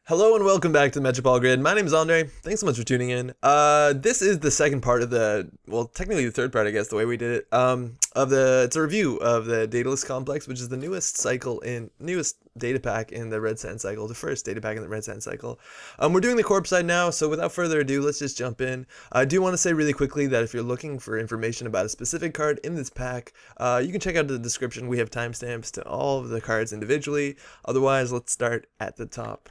Hello and welcome back to the Metropolitan Grid. My name is Andre. Thanks so much for tuning in. This is the second part of technically the third part, I guess, the way we did it. It's a review of the Daedalus complex, which is the newest data pack in the Red Sand cycle, the first data pack in the Red Sand cycle. We're doing the corp side now, so without further ado, let's just jump in. I do want to say really quickly that if you're looking for information about a specific card in this pack, you can check out the description. We have timestamps to all of the cards individually. Otherwise, let's start at the top.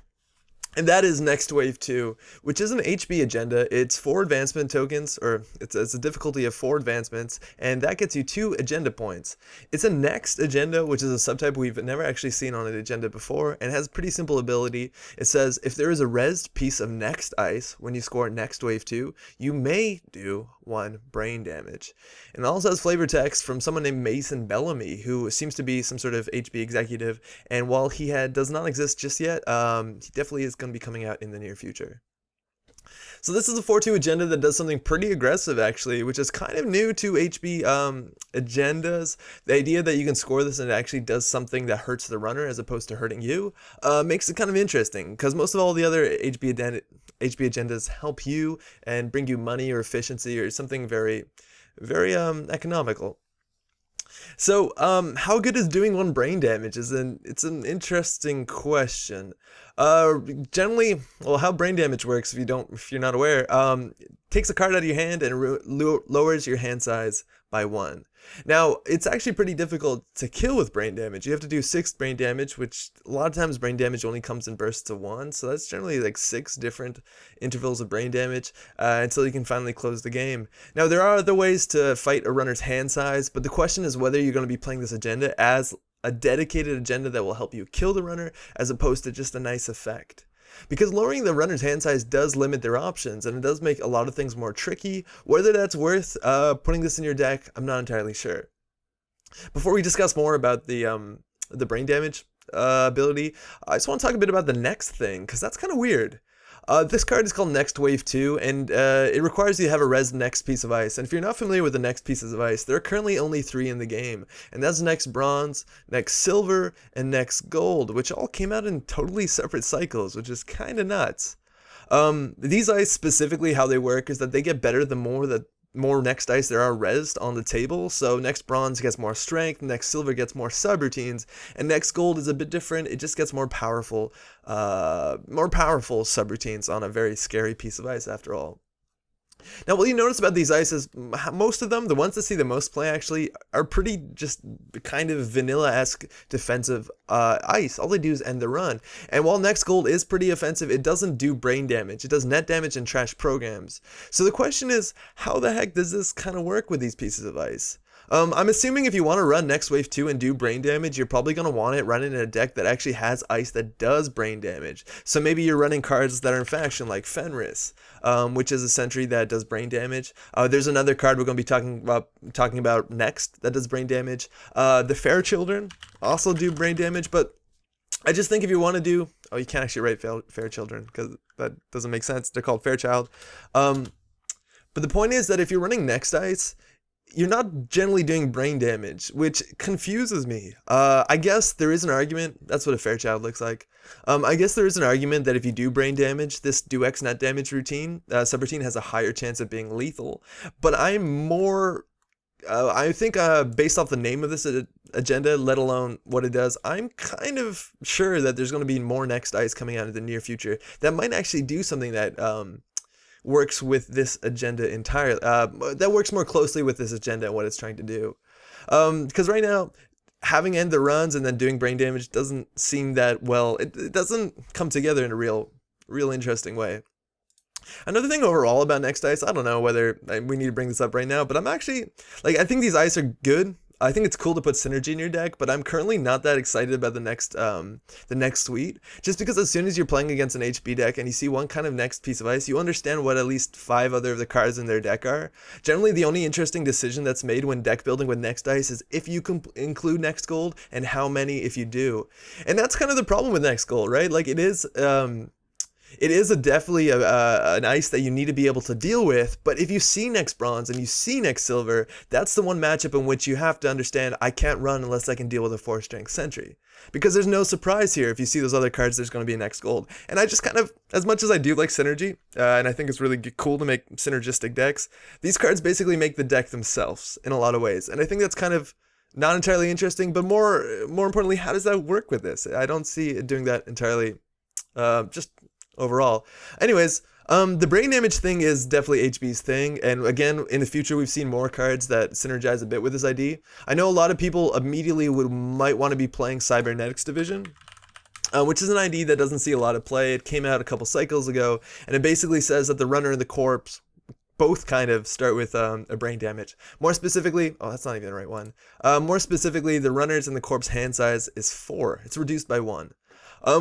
And that is Next Wave 2, which is an HB agenda. It's 4 advancement tokens, or it's a difficulty of 4 advancements, and that gets you 2 agenda points. It's a next agenda, which is a subtype we've never actually seen on an agenda before, and has a pretty simple ability. It says, if there is a rezzed piece of next ice when you score Next Wave 2, you may do 1 brain damage. And it also has flavor text from someone named Mason Bellamy, who seems to be some sort of HB executive, and while he does not exist just yet, he definitely is going to be coming out in the near future. So this is a 4-2 agenda that does something pretty aggressive, actually, which is kind of new to HB agendas. The idea that you can score this and it actually does something that hurts the runner as opposed to hurting you makes it kind of interesting, because most of all the other HB agendas help you and bring you money or efficiency or something very, very economical. So, how good is doing 1 brain damage? It's an interesting question. Generally, well, how brain damage works, if you're not aware, takes a card out of your hand and lowers your hand size by 1. Now, it's actually pretty difficult to kill with brain damage. You have to do 6 brain damage, which a lot of times brain damage only comes in bursts of 1, so that's generally like 6 different intervals of brain damage until you can finally close the game. Now, there are other ways to fight a runner's hand size, but the question is whether you're going to be playing this agenda as a dedicated agenda that will help you kill the runner as opposed to just a nice effect. Because lowering the runner's hand size does limit their options, and it does make a lot of things more tricky. Whether that's worth putting this in your deck, I'm not entirely sure. Before we discuss more about the brain damage ability, I just want to talk a bit about the next thing, because that's kind of weird. This card is called Next Wave 2, and it requires you to have a res next piece of ice. And if you're not familiar with the next pieces of ice, there are currently only 3 in the game. And that's next bronze, next silver, and next gold, which all came out in totally separate cycles, which is kind of nuts. These ice specifically, how they work is that they get better the more next ice there are rezzed on the table. So next bronze gets more strength, next silver gets more subroutines, and next gold is a bit different. It just gets more powerful subroutines on a very scary piece of ice after all. Now, what you notice about these ices, most of them, the ones that see the most play actually, are pretty just kind of vanilla-esque defensive ice. All they do is end the run. And while next gold is pretty offensive, it doesn't do brain damage. It does net damage and trash programs. So the question is, how the heck does this kind of work with these pieces of ice? I'm assuming if you want to run Next Wave 2 and do brain damage, you're probably going to want it running in a deck that actually has ice that does brain damage. So maybe you're running cards that are in faction like Fenris, which is a sentry that does brain damage. There's another card we're going to be talking about next that does brain damage. The Fair Children also do brain damage, but I just think if you want to do... Oh, you can't actually write Fair Children because that doesn't make sense. They're called Fairchild. But the point is that if you're running next ice, you're not generally doing brain damage, which confuses me. I guess there is an argument, that's what a Fairchild looks like. I guess there is an argument that if you do brain damage, this do X net damage subroutine has a higher chance of being lethal. But I'm more, I think based off the name of this agenda, let alone what it does, I'm kind of sure that there's going to be more next ice coming out in the near future that might actually do something that works with this agenda entirely, that works more closely with this agenda and what it's trying to do. Because right now, having end the runs and then doing brain damage doesn't seem that well, it doesn't come together in a real interesting way. Another thing overall about next ice, I don't know whether we need to bring this up right now, but I'm actually, I think these ice are good. I think it's cool to put synergy in your deck, but I'm currently not that excited about the next suite, just because as soon as you're playing against an HB deck and you see one kind of next piece of ice, you understand what at least 5 other of the cards in their deck are. Generally, the only interesting decision that's made when deck building with next ice is if you can include next gold and how many if you do. And that's kind of the problem with next gold, right? Like, it is... It is definitely an ice that you need to be able to deal with, but if you see next bronze and you see next silver, that's the one matchup in which you have to understand I can't run unless I can deal with a 4-strength sentry. Because there's no surprise here. If you see those other cards, there's going to be a next gold. And I just kind of, as much as I do like synergy, and I think it's really cool to make synergistic decks, these cards basically make the deck themselves in a lot of ways. And I think that's kind of not entirely interesting, but more importantly, how does that work with this? I don't see it doing that entirely, just overall. Anyways, the brain damage thing is definitely HB's thing, and again, in the future we've seen more cards that synergize a bit with this ID. I know a lot of people immediately might want to be playing Cybernetics Division, which is an ID that doesn't see a lot of play. It came out a couple cycles ago, and it basically says that the runner and the corpse both kind of start with a brain damage. More specifically, oh, that's not even the right one. More specifically, the runners and the corpse hand size is 4. It's reduced by 1,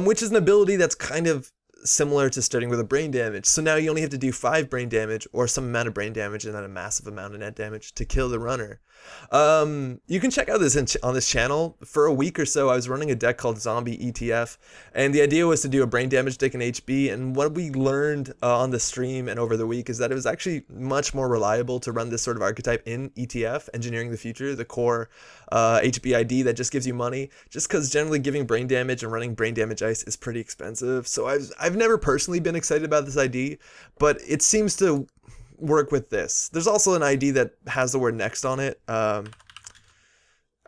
which is an ability that's kind of similar to starting with a brain damage. So now you only have to do 5 brain damage or some amount of brain damage and then a massive amount of net damage to kill the runner. You can check out this on this channel. For a week or so I was running a deck called Zombie ETF, and the idea was to do a brain damage deck in HB, and what we learned on the stream and over the week is that it was actually much more reliable to run this sort of archetype in ETF, Engineering the Future, the core HB ID that just gives you money, just because generally giving brain damage and running brain damage ice is pretty expensive. So I've never personally been excited about this ID, but it seems to work with this. There's also an ID that has the word next on it. I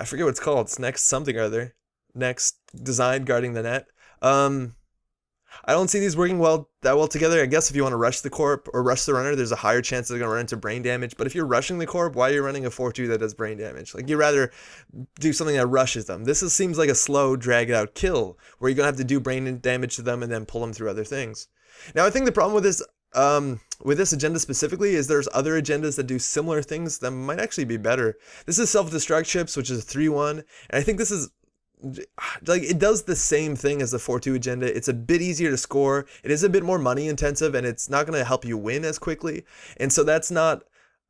forget what it's called. It's next something or other. Next design guarding the net. I don't see these working that well together. I guess if you want to rush the corp or rush the runner, there's a higher chance they're going to run into brain damage. But if you're rushing the corp, why are you running a 4-2 that does brain damage? Like, you'd rather do something that rushes them. This seems like a slow, dragged out kill where you're going to have to do brain damage to them and then pull them through other things. Now, I think the problem with this agenda specifically is there's other agendas that do similar things that might actually be better. This is self-destruct chips, which is a 3-1, and I think this is like, it does the same thing as the 4-2 agenda. It's a bit easier to score. It is a bit more money intensive, and it's not going to help you win as quickly. And so that's not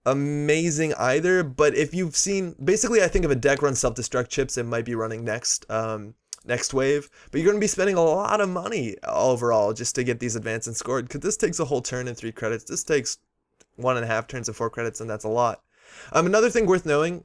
amazing either. But if you've seen, basically, I think if a deck runs self-destruct chips, it might be running next wave. But you're going to be spending a lot of money overall just to get these advanced and scored, because this takes a whole turn and 3 credits. This takes 1.5 turns and 4 credits, and that's a lot. Another thing worth knowing,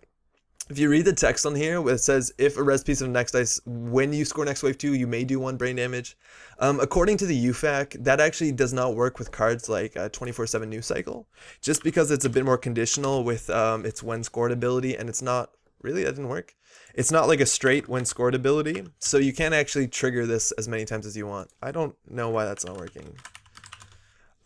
if you read the text on here where it says, if a res piece of next dice, when you score next wave 2, you may do 1 brain damage. According to the UFAQ, that actually does not work with cards like 24/7 New Cycle, just because it's a bit more conditional with its when scored ability, and it's not, really, that didn't work. It's not like a straight when scored ability, so you can't actually trigger this as many times as you want. I don't know why that's not working.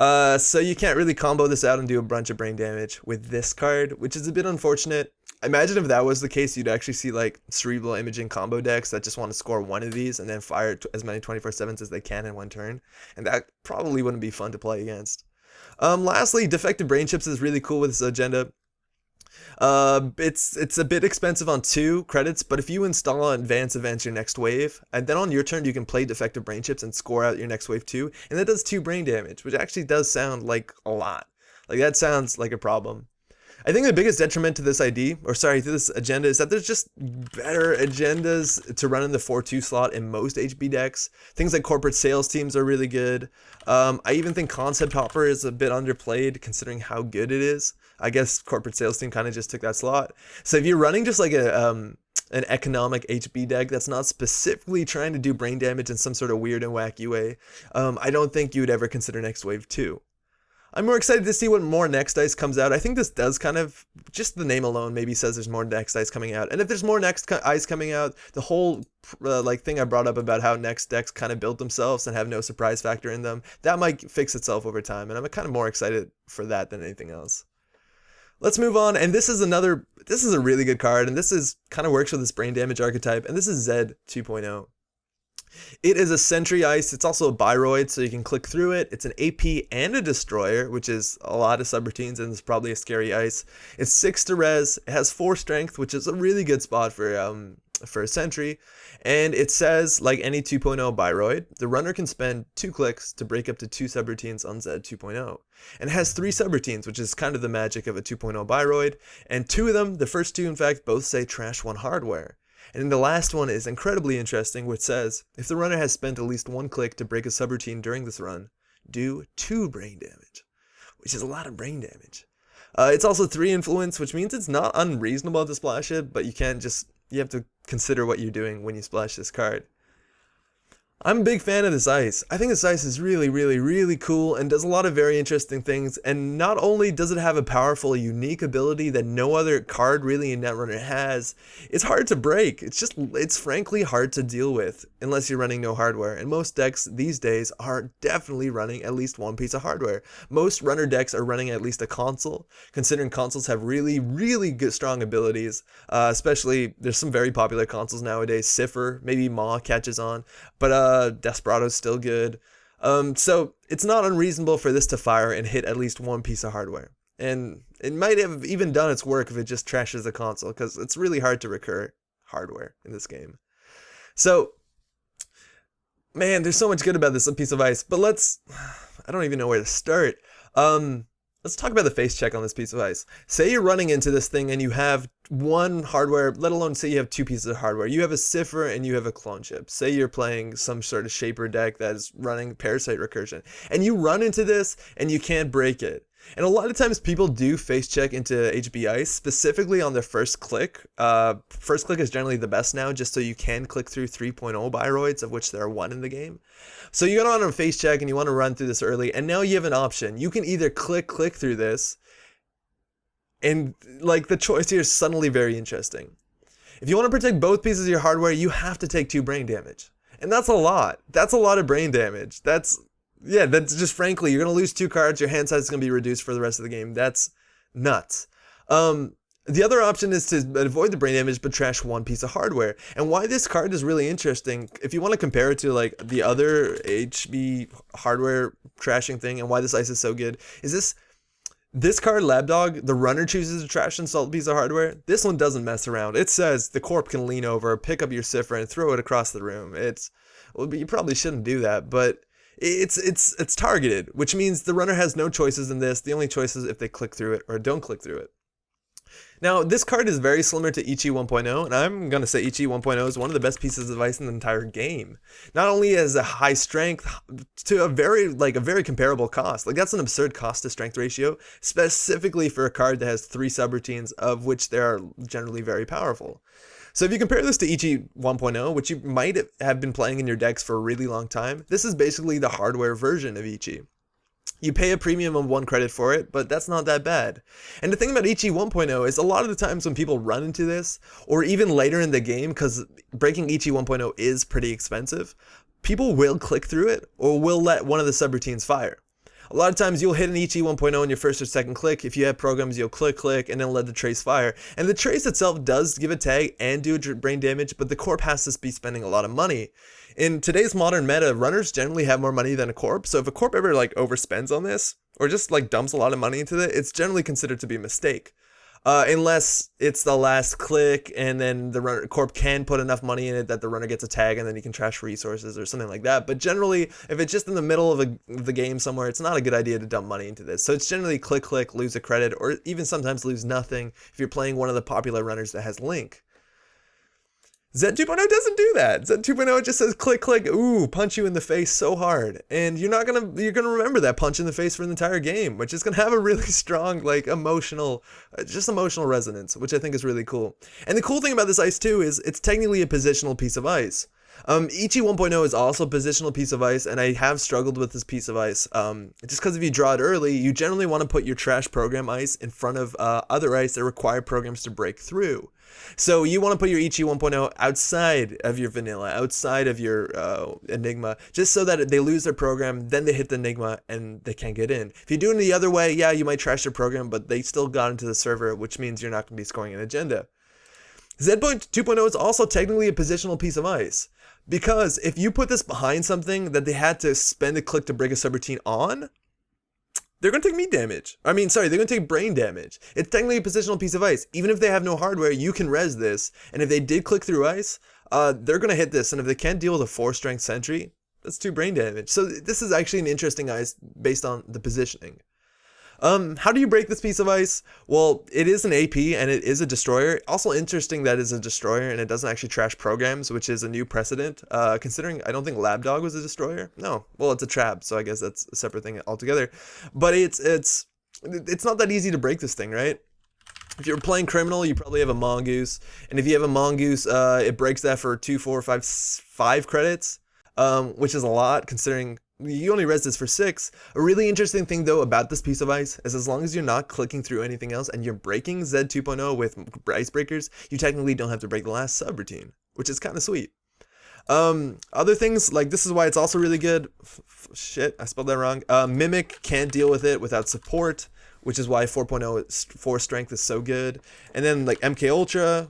So you can't really combo this out and do a bunch of brain damage with this card, which is a bit unfortunate. Imagine if that was the case, you'd actually see like cerebral imaging combo decks that just want to score 1 of these and then fire as many 24/7s as they can in 1 turn, and that probably wouldn't be fun to play against. Lastly, defective brain chips is really cool with this agenda. It's a bit expensive on 2 credits, but if you install advance events your next wave, and then on your turn you can play defective brain chips and score out your next wave 2, and that does 2 brain damage, which actually does sound like a lot. Like, that sounds like a problem. I think the biggest detriment to this ID, or sorry, to this agenda, is that there's just better agendas to run in the 4-2 slot in most HB decks. Things like corporate sales teams are really good. I even think Concept Hopper is a bit underplayed considering how good it is. I guess corporate sales team kind of just took that slot. So if you're running just like an economic HB deck that's not specifically trying to do brain damage in some sort of weird and wacky way, I don't think you would ever consider Next Wave 2. I'm more excited to see what more Next Dice comes out. I think this does kind of, just the name alone maybe says there's more Next Dice coming out. And if there's more Next Dice coming out, the whole like thing I brought up about how Next decks kind of build themselves and have no surprise factor in them, that might fix itself over time. And I'm kind of more excited for that than anything else. Let's move on, and this is a really good card, and this is kind of works with this brain damage archetype, and this is Zed 2.0. It is a Sentry Ice. It's also a Biroid, so you can click through it. It's an AP and a Destroyer, which is a lot of subroutines, and it's probably a scary ice. It's 6 to res. It has 4 strength, which is a really good spot for a Sentry. And it says, like any 2.0 Biroid, the runner can spend 2 clicks to break up to 2 subroutines on Zed 2.0. And it has 3 subroutines, which is kind of the magic of a 2.0 Biroid. And 2 of them, the first 2 in fact, both say Trash 1 Hardware. And then the last one is incredibly interesting, which says, if the runner has spent at least 1 click to break a subroutine during this run, do 2 brain damage, which is a lot of brain damage. It's also 3 influence, which means it's not unreasonable to splash it, but you have to consider what you're doing when you splash this card. I'm a big fan of this ice. I think this ice is really, really, really cool and does a lot of very interesting things. And not only does it have a powerful, unique ability that no other card really in Netrunner has, it's hard to break. It's frankly hard to deal with unless you're running no hardware. And most decks these days are definitely running at least 1 piece of hardware. Most runner decks are running at least a console, considering consoles have really, really good, strong abilities. Especially, there's some very popular consoles nowadays. Cipher, maybe Maw catches on, but Desperado's still good. So it's not unreasonable for this to fire and hit at least 1 piece of hardware. And it might have even done its work if it just trashes the console, because it's really hard to recur hardware in this game. So, man, there's so much good about this piece of ice, but I don't even know where to start. Let's talk about the face check on this piece of ice. Say you're running into this thing and you have 1 hardware, let alone say you have 2 pieces of hardware. You have a Cipher and you have a clone chip. Say you're playing some sort of Shaper deck that is running Parasite Recursion. And you run into this and you can't break it. And a lot of times people do face check into HB Ice, specifically on their first click. First click is generally the best now, just so you can click through 3.0 Biroids, of which there are 1 in the game. So you got on a face check and you want to run through this early, and now you have an option. You can either click through this, and like the choice here is suddenly very interesting. If you want to protect both pieces of your hardware, you have to take 2 brain damage. And that's a lot. That's a lot of brain damage. That's just frankly, you're going to lose 2 cards, your hand size is going to be reduced for the rest of the game. That's nuts. The other option is to avoid the brain damage but trash 1 piece of hardware. And why this card is really interesting, if you want to compare it to like the other HB hardware trashing thing and why this ice is so good, is this card, Labdog, the runner chooses to trash and salt a piece of hardware. This one doesn't mess around. It says the corp can lean over, pick up your Cipher, and throw it across the room. Well, you probably shouldn't do that, but it's targeted, which means the runner has no choices in this. The only choice is if they click through it or don't click through it. Now, this card is very similar to Ichi 1.0, and I'm going to say Ichi 1.0 is one of the best pieces of ice in the entire game. Not only as a high strength to a very comparable cost. Like, that's an absurd cost to strength ratio, specifically for a card that has 3 subroutines, of which they are generally very powerful. So if you compare this to Ichi 1.0, which you might have been playing in your decks for a really long time, this is basically the hardware version of Ichi. You pay a premium of 1 credit for it, but that's not that bad. And the thing about Ichi 1.0 is a lot of the times when people run into this, or even later in the game, because breaking Ichi 1.0 is pretty expensive, people will click through it, or will let one of the subroutines fire. A lot of times you'll hit an Ichi 1.0 in your first or second click. If you have programs, you'll click, and then let the trace fire. And the trace itself does give a tag and do brain damage, but the corp has to be spending a lot of money. In today's modern meta, runners generally have more money than a corp, so if a corp ever overspends on this, or just dumps a lot of money into it, it's generally considered to be a mistake. Unless it's the last click and then the corp can put enough money in it that the runner gets a tag and then he can trash resources or something like that. But generally, if it's just in the middle of the game somewhere, it's not a good idea to dump money into this. So it's generally click, lose a credit, or even sometimes lose nothing if you're playing one of the popular runners that has Link. Z 2.0 doesn't do that. Z 2.0 just says click, ooh, punch you in the face so hard. And you're gonna remember that punch in the face for the entire game, which is gonna have a really strong, emotional resonance, which I think is really cool. And the cool thing about this ice too is it's technically a positional piece of ice. Ichi 1.0 is also a positional piece of ice, and I have struggled with this piece of ice. Just because if you draw it early, you generally want to put your trash program ice in front of other ice that require programs to break through. So you want to put your Ichi 1.0 outside of your vanilla, outside of your Enigma, just so that they lose their program, then they hit the Enigma, and they can't get in. If you do it the other way, yeah, you might trash their program, but they still got into the server, which means you're not going to be scoring an agenda. Z 2.0 is also technically a positional piece of ice, because if you put this behind something that they had to spend a click to break a subroutine on, they're going to take they're going to take brain damage. It's technically a positional piece of ice. Even if they have no hardware, you can res this, and if they did click through ice, they're going to hit this, and if they can't deal with a 4 strength sentry, that's 2 brain damage. So this is actually an interesting ice based on the positioning. How do you break this piece of ice? Well, it is an AP and it is a destroyer. Also interesting that it's a destroyer and it doesn't actually trash programs, which is a new precedent. Considering I don't think Labdog was a destroyer. No, well, it's a trap, so I guess that's a separate thing altogether. But it's not that easy to break this thing, right? If you're playing Criminal, you probably have a Mongoose, and if you have a Mongoose, it breaks that for 2, 4, 5 credits, which is a lot considering you only res this for 6. A really interesting thing though about this piece of ice is as long as you're not clicking through anything else and you're breaking Z 2.0 with icebreakers, you technically don't have to break the last subroutine, which is kind of sweet. Other things, like this is why it's also really good. Shit, I spelled that wrong. Mimic can't deal with it without support, which is why 4.0 4 strength is so good. And then like MK Ultra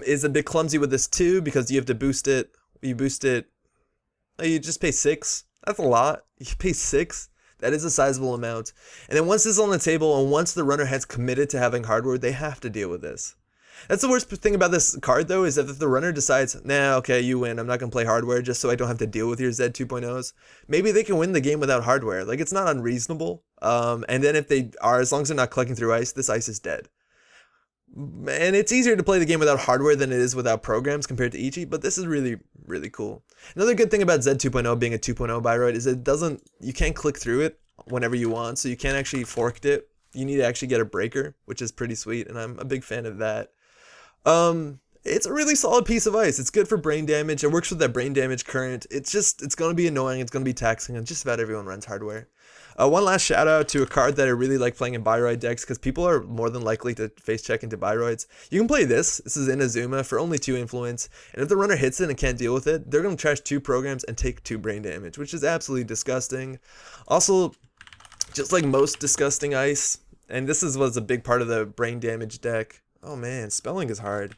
is a bit clumsy with this too because you have to boost it. You just pay 6. That's a lot. You pay 6. That is a sizable amount. And then once this is on the table and once the runner has committed to having hardware, they have to deal with this. That's the worst thing about this card though, is that if the runner decides, nah, okay, you win, I'm not going to play hardware just so I don't have to deal with your Z 2.0s, maybe they can win the game without hardware. Like, it's not unreasonable. And then if they are, as long as they're not clicking through ice, this ice is dead. And it's easier to play the game without hardware than it is without programs compared to Ichi, but this is really, really cool. Another good thing about Z 2.0 being a 2.0 Biroid is you can't click through it whenever you want, so you can't actually fork it. You need to actually get a breaker, which is pretty sweet, and I'm a big fan of that. It's a really solid piece of ice. It's good for brain damage. It works with that brain damage current. It's going to be annoying. It's going to be taxing, and just about everyone runs hardware. One last shout out to a card that I really like playing in Biroid decks because people are more than likely to face check into Biroids. You can play this. This is Inazuma for only 2 influence, and if the runner hits it and can't deal with it, they're going to trash 2 programs and take 2 brain damage, which is absolutely disgusting. Also, just like most disgusting ice, and this was a big part of the brain damage deck. Oh man, spelling is hard.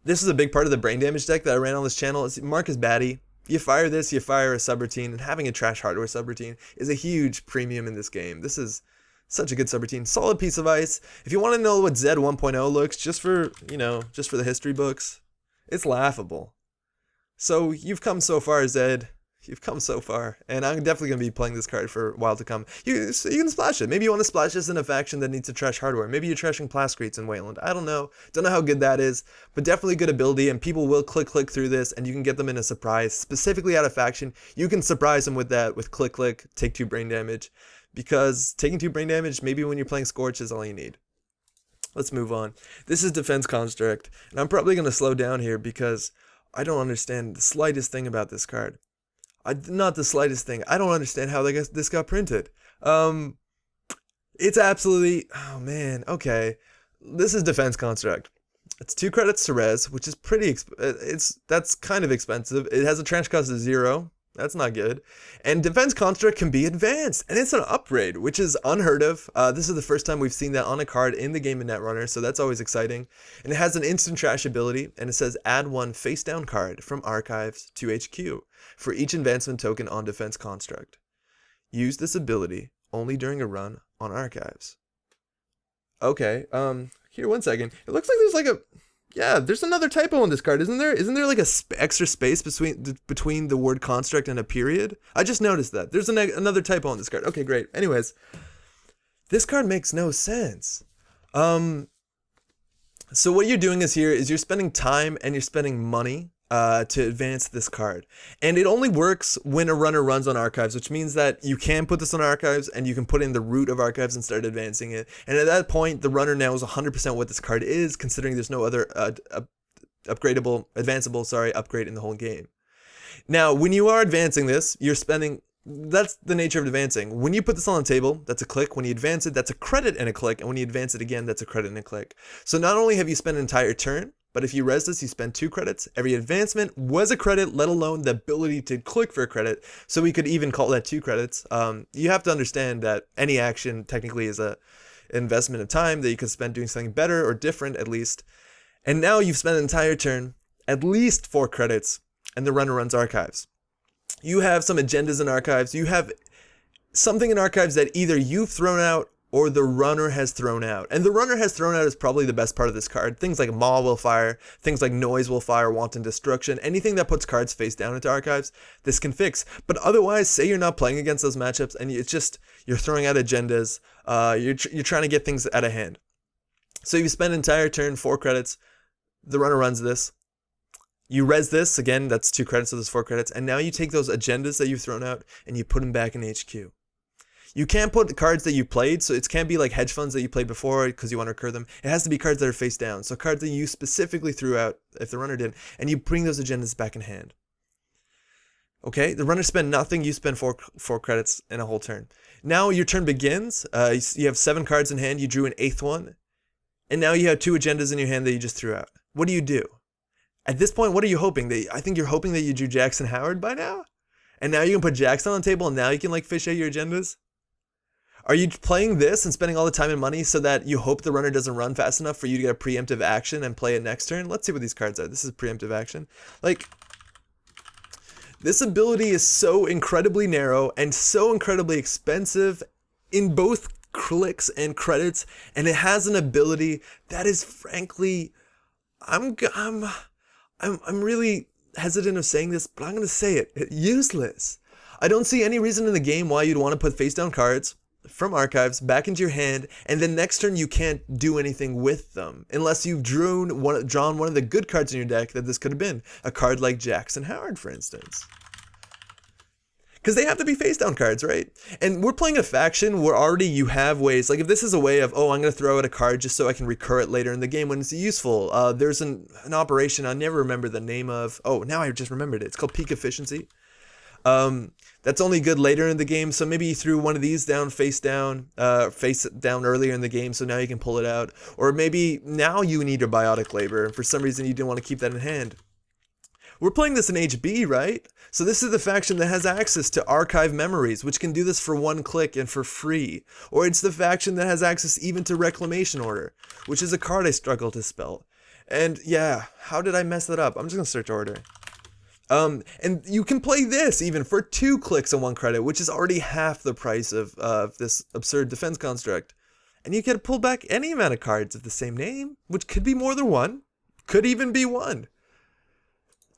This is a big part of the brain damage deck that I ran on this channel. It's Marcus Batty. You fire this, you fire a subroutine, and having a trash hardware subroutine is a huge premium in this game. This is such a good subroutine. Solid piece of ice. If you want to know what Z 1.0 looks, just for the history books, it's laughable. So you've come so far, Zed. You've come so far, and I'm definitely going to be playing this card for a while to come. You can splash it. Maybe you want to splash this in a faction that needs to trash hardware. Maybe you're trashing Plascretes in Wayland. I don't know. Don't know how good that is, but definitely good ability, and people will click through this, and you can get them in a surprise. Specifically out of faction, you can surprise them with that, with click, take 2 brain damage, because taking 2 brain damage, maybe when you're playing Scorch, is all you need. Let's move on. This is Defense Construct, and I'm probably going to slow down here because I don't understand the slightest thing about this card. Not the slightest thing. I don't understand how this got printed. It's absolutely... Oh, man. Okay. This is Defense Construct. It's 2 credits to res, which is pretty... That's kind of expensive. It has a trash cost of 0. That's not good. And Defense Construct can be advanced, and it's an upgrade, which is unheard of. This is the first time we've seen that on a card in the game of Netrunner, so that's always exciting. And it has an instant trash ability, and it says add 1 face-down card from Archives to HQ for each advancement token on Defense Construct. Use this ability only during a run on Archives. Okay, here, 1 second. It looks like there's like a... Yeah, there's another typo on this card, isn't there? Isn't there like a extra space between the word construct and a period? I just noticed that. There's another typo on this card. Okay, great. Anyways, this card makes no sense. So what you're doing is you're spending time and you're spending money to advance this card. And it only works when a runner runs on Archives, which means that you can put this on Archives and you can put in the root of Archives and start advancing it. And at that point, the runner knows 100% what this card is, considering there's no other advanceable upgrade in the whole game. Now, when you are advancing this, you're spending... That's the nature of advancing. When you put this on the table, that's a click. When you advance it, that's a credit and a click. And when you advance it again, that's a credit and a click. So not only have you spent an entire turn, but if you res this, you spend 2 credits. Every advancement was a credit, let alone the ability to click for a credit. So we could even call that 2 credits. You have to understand that any action technically is an investment of time that you could spend doing something better or different at least. And now you've spent an entire turn, at least 4 credits, and the runner runs Archives. You have some agendas in Archives. You have something in Archives that either you've thrown out or the runner has thrown out. And the runner has thrown out is probably the best part of this card. Things like Maw will fire, things like Noise will fire, Wanton Destruction, anything that puts cards face down into archives, this can fix. But otherwise, say you're not playing against those matchups and it's just, you're throwing out agendas, you're trying to get things out of hand. So you spend an entire turn, 4 credits, the runner runs this. You res this, again, that's 2 credits, so there's 4 credits, and now you take those agendas that you've thrown out and you put them back in HQ. You can't put the cards that you played, so it can't be like hedge funds that you played before because you want to recur them. It has to be cards that are face down, so cards that you specifically threw out if the runner did, and you bring those agendas back in hand. Okay, the runner spent nothing, you spend 4 credits in a whole turn. Now your turn begins, you have 7 cards in hand, you drew an 8th one, and now you have 2 agendas in your hand that you just threw out. What do you do? At this point, what are you hoping? I think you're hoping that you drew Jackson Howard by now? And now you can put Jackson on the table and now you can like fish out your agendas? Are you playing this and spending all the time and money so that you hope the runner doesn't run fast enough for you to get a preemptive action and play it next turn? Let's see what these cards are. This is preemptive action. Like, this ability is so incredibly narrow and so incredibly expensive in both clicks and credits, and it has an ability that is frankly, I'm really hesitant of saying this, but I'm going to say it. Useless. I don't see any reason in the game why you'd want to put face down cards from archives back into your hand, and then next turn you can't do anything with them unless you've drawn one of the good cards in your deck that this could have been. A card like Jackson Howard, for instance. Because they have to be face down cards, right? And we're playing a faction where already you have ways, like if this is a way of, oh, I'm going to throw out a card just so I can recur it later in the game when it's useful. There's an operation I never remember the name of. Oh, now I just remembered it. It's called Peak Efficiency. That's only good later in the game, so maybe you threw one of these down face down earlier in the game, so now you can pull it out. Or maybe now you need your biotic labor, and for some reason you didn't want to keep that in hand. We're playing this in HB, right? So this is the faction that has access to archive memories, which can do this for 1 click and for free. Or it's the faction that has access even to Reclamation Order, which is a card I struggle to spell. And yeah, how did I mess that up? I'm just gonna search Order. And you can play this even for 2 clicks and 1 credit, which is already half the price of this absurd defense construct. And you can pull back any amount of cards of the same name, which could be more than 1, could even be 1.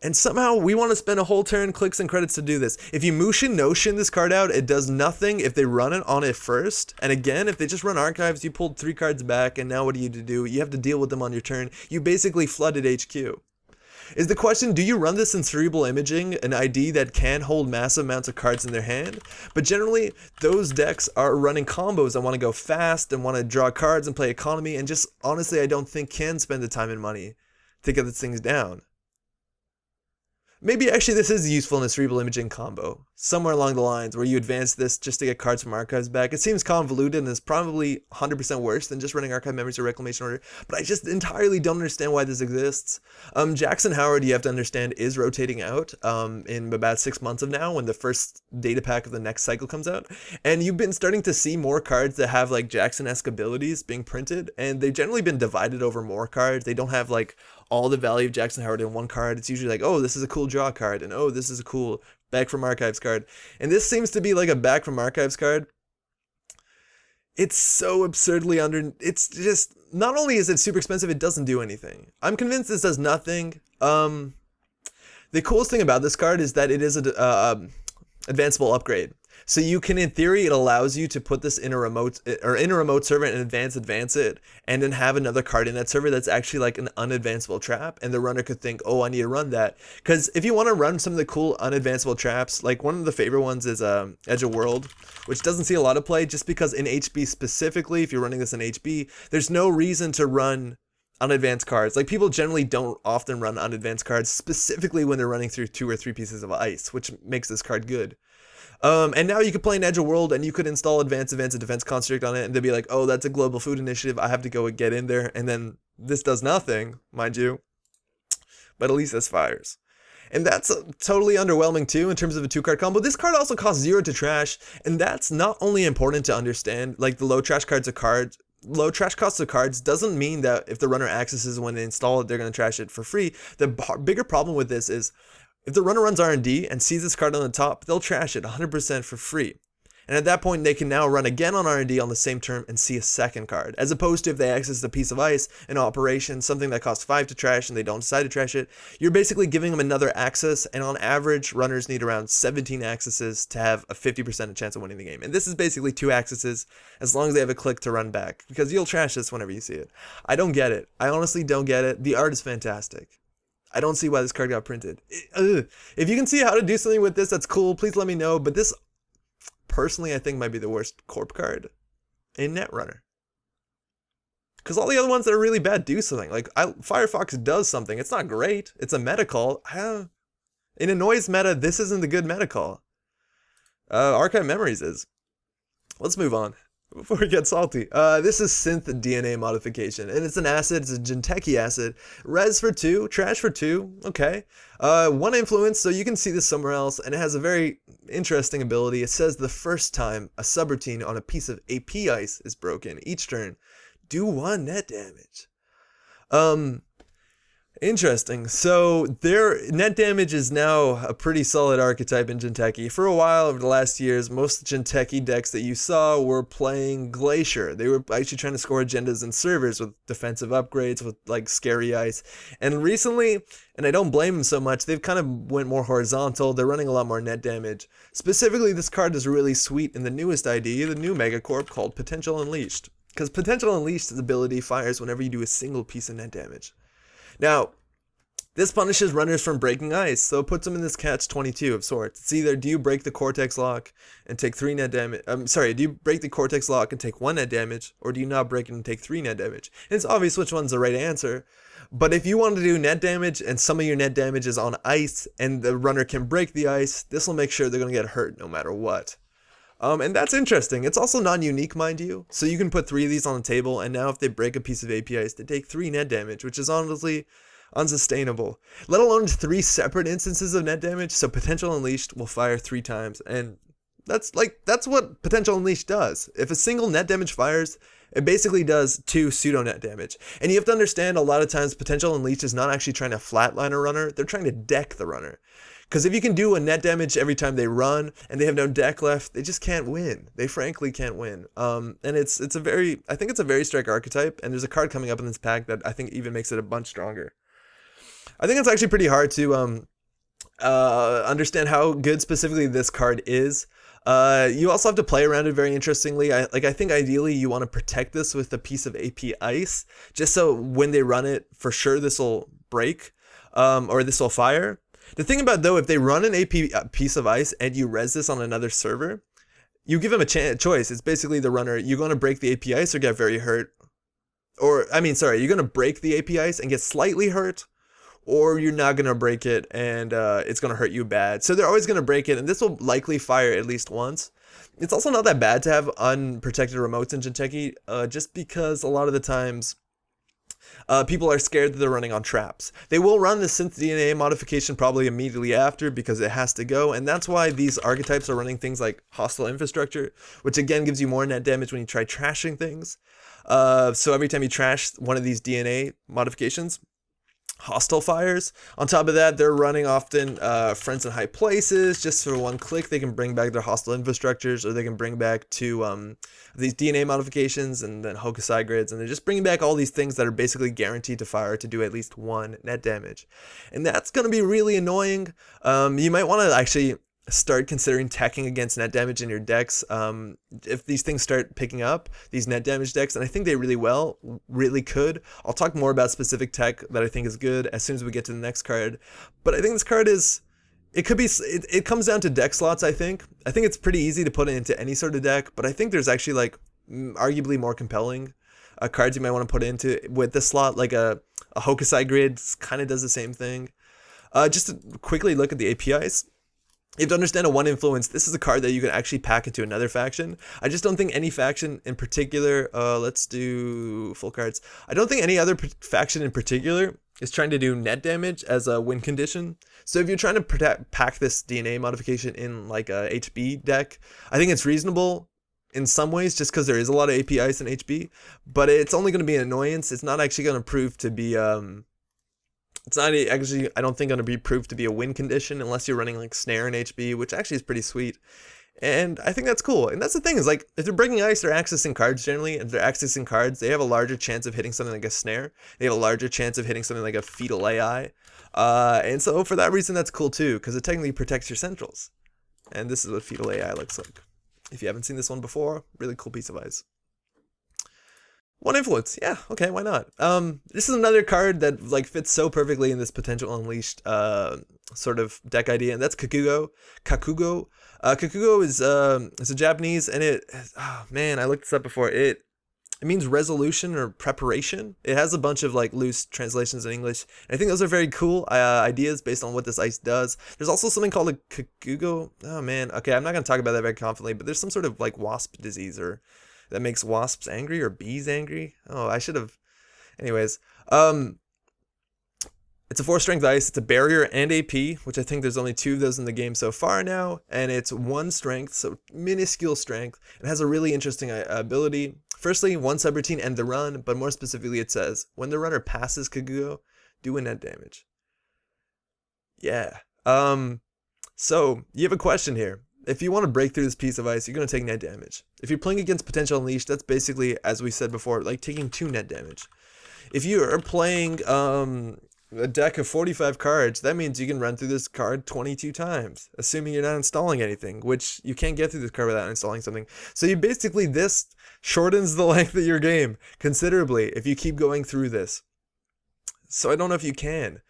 And somehow we want to spend a whole turn, clicks and credits to do this. If you Mushin Notion this card out, it does nothing if they run it on it first. And again, if they just run archives, you pulled 3 cards back, and now what do you do? You have to deal with them on your turn. You basically flooded HQ. Is the question, do you run this in Cerebral Imaging, an ID that can hold massive amounts of cards in their hand? But generally, those decks are running combos that want to go fast and want to draw cards and play economy, and just honestly, I don't think can spend the time and money to get these things down. Maybe actually this is useful in a Cerebral Imaging combo, somewhere along the lines where you advance this just to get cards from archives back. It seems convoluted and is probably 100% worse than just running archive memories or Reclamation Order, but I just entirely don't understand why this exists. Jackson Howard, you have to understand, is rotating out in about 6 months of now when the first data pack of the next cycle comes out, and you've been starting to see more cards that have like Jackson-esque abilities being printed, and they've generally been divided over more cards. They don't have like all the value of Jackson Howard in 1 card. It's usually like, oh, this is a cool draw card, and oh, this is a cool back from archives card. And this seems to be like a back from archives card. It's so absurdly it's just, not only is it super expensive, it doesn't do anything. I'm convinced this does nothing. The coolest thing about this card is that it is a advanceable upgrade. So you can, in theory, it allows you to put this in a remote server and advance it, and then have another card in that server that's actually like an unadvanceable trap, and the runner could think, oh, I need to run that. Because if you want to run some of the cool unadvanceable traps, like one of the favorite ones is Edge of World, which doesn't see a lot of play, just because in HB specifically, if you're running this in HB, there's no reason to run unadvanced cards. Like, people generally don't often run unadvanced cards, specifically when they're running through 2 or 3 pieces of ice, which makes this card good. And now you could play an Edge of World, and you could install Advanced Defense Construct on it, and they'd be like, oh, that's a global food initiative, I have to go and get in there, and then this does nothing, mind you, but at least this fires. And that's totally underwhelming too in terms of a 2-card combo. This card also costs 0 to trash, and that's not only important to understand, like the low trash costs of cards doesn't mean that if the runner accesses when they install it, they're going to trash it for free. The bigger problem with this is, if the runner runs R&D and sees this card on the top, they'll trash it 100% for free. And at that point, they can now run again on R&D on the same turn and see a second card. As opposed to if they access a piece of ice, an operation, something that costs 5 to trash, and they don't decide to trash it, you're basically giving them another access, and on average, runners need around 17 accesses to have a 50% chance of winning the game. And this is basically 2 accesses, as long as they have a click to run back, because you'll trash this whenever you see it. I don't get it. I honestly don't get it. The art is fantastic. I don't see why this card got printed. If you can see how to do something with this, that's cool. Please let me know. But this, personally, I think might be the worst corp card in Netrunner. Because all the other ones that are really bad do something. Like, Firefox does something. It's not great. It's a meta call. In a noise meta, this isn't the good meta call. Archive Memories is. Let's move on before we get salty. This is Synth DNA Modification, and it's an acid. It's a Jinteki acid. Res for 2, trash for 2. Okay. 1 influence, so you can see this somewhere else, and it has a very interesting ability. It says the first time a subroutine on a piece of AP ice is broken each turn, do 1 net damage. Interesting. So their net damage is now a pretty solid archetype in Jinteki. For a while over the last years, most Jinteki decks that you saw were playing Glacier. They were actually trying to score agendas in servers with defensive upgrades, with like scary ice. And recently, and I don't blame them so much, they've kind of went more horizontal. They're running a lot more net damage. Specifically, this card is really sweet in the newest ID, the new megacorp called Potential Unleashed. Because Potential Unleashed's ability fires whenever you do a single piece of net damage. Now, this punishes runners from breaking ice, so it puts them in this catch-22 of sorts. It's either do you break the Cortex lock and take 3 net damage, do you break the Cortex lock and take 1 net damage, or do you not break it and take 3 net damage? And it's obvious which one's the right answer, but if you want to do net damage and some of your net damage is on ice and the runner can break the ice, this will make sure they're going to get hurt no matter what. And that's interesting. It's also non-unique, mind you. So you can put 3 of these on the table, and now if they break a piece of APIs, they take 3 net damage, which is honestly unsustainable. Let alone 3 separate instances of net damage. So Potential Unleashed will fire 3 times, and that's what Potential Unleashed does. If a single net damage fires, it basically does 2 pseudo net damage. And you have to understand, a lot of times Potential Unleashed is not actually trying to flatline a runner. They're trying to deck the runner. Because if you can do a net damage every time they run and they have no deck left, they just can't win. They frankly can't win. And I think it's a very strike archetype, and there's a card coming up in this pack that I think even makes it a bunch stronger. I think it's actually pretty hard to understand how good specifically this card is. You also have to play around it very interestingly. I think ideally you want to protect this with a piece of AP ice, just so when they run it, for sure this will break, or this will fire. The thing about, though, if they run an AP piece of ice and you res this on another server, you give them a choice. It's basically the runner, you're going to break the AP ice or get very hurt. You're going to break the AP ice and get slightly hurt, or you're not going to break it and it's going to hurt you bad. So they're always going to break it, and this will likely fire at least once. It's also not that bad to have unprotected remotes in Jinteki, just because a lot of the times people are scared that they're running on traps. They will run the Synth DNA modification probably immediately after because it has to go, and that's why these archetypes are running things like Hostile Infrastructure, which again gives you more net damage when you try trashing things. So every time you trash one of these DNA modifications, hostile fires. On top of that, they're running often Friends in High Places. Just for 1 click, they can bring back their hostile infrastructures, or they can bring back 2 these DNA modifications and then Hokusai grids, and they're just bringing back all these things that are basically guaranteed to fire to do at least 1 net damage. And that's going to be really annoying. You might want to actually start considering teching against net damage in your decks. If these things start picking up, these net damage decks, and I think they really could. I'll talk more about specific tech that I think is good as soon as we get to the next card. But I think this card it comes down to deck slots, I think. I think it's pretty easy to put it into any sort of deck, but I think there's actually arguably more compelling cards you might want to put into with this slot, like a Hokusai grid kind of does the same thing. Just to quickly look at the APIs. You have to understand a 1 influence. This is a card that you can actually pack into another faction. I just don't think any faction in particular, let's do full cards. I don't think any other faction in particular is trying to do net damage as a win condition. So if you're trying to pack this DNA modification in like a HB deck, I think it's reasonable in some ways just because there is a lot of APIs in HB, but it's only going to be an annoyance. It's not actually going to prove to be... It's not actually, I don't think, going to be proved to be a win condition unless you're running like Snare in HB, which actually is pretty sweet. And I think that's cool. And that's the thing is like, if they're breaking ice, they're accessing cards generally. If they're accessing cards, they have a larger chance of hitting something like a snare. They have a larger chance of hitting something like a fetal AI. And so for that reason, that's cool too, because it technically protects your centrals. And this is what fetal AI looks like. If you haven't seen this one before, really cool piece of ice. One influence, yeah, okay, why not? This is another card that like fits so perfectly in this potential unleashed sort of deck idea, and that's Kakugo. Kakugo. Kakugo is it's a Japanese, and it, oh man, I looked this up before. It means resolution or preparation. It has a bunch of like loose translations in English. And I think those are very cool ideas based on what this ice does. There's also something called a Kakugo. Oh man, okay, I'm not gonna talk about that very confidently, but there's some sort of like wasp disease or that makes wasps angry or bees angry. Oh, I should have. Anyways, it's a 4-strength ice. It's a barrier and AP, which I think there's only 2 of those in the game so far now. And it's 1 strength, so minuscule strength. It has a really interesting ability. Firstly, 1 subroutine and the run, but more specifically it says, when the runner passes Kakugo, do a net damage. Yeah. So, you have a question here. If you want to break through this piece of ice, you're going to take net damage. If you're playing against Potential Unleashed, that's basically, as we said before, like taking 2 net damage. If you are playing a deck of 45 cards, that means you can run through this card 22 times, assuming you're not installing anything, which you can't get through this card without installing something. So you basically, this shortens the length of your game considerably if you keep going through this. So I don't know if you can.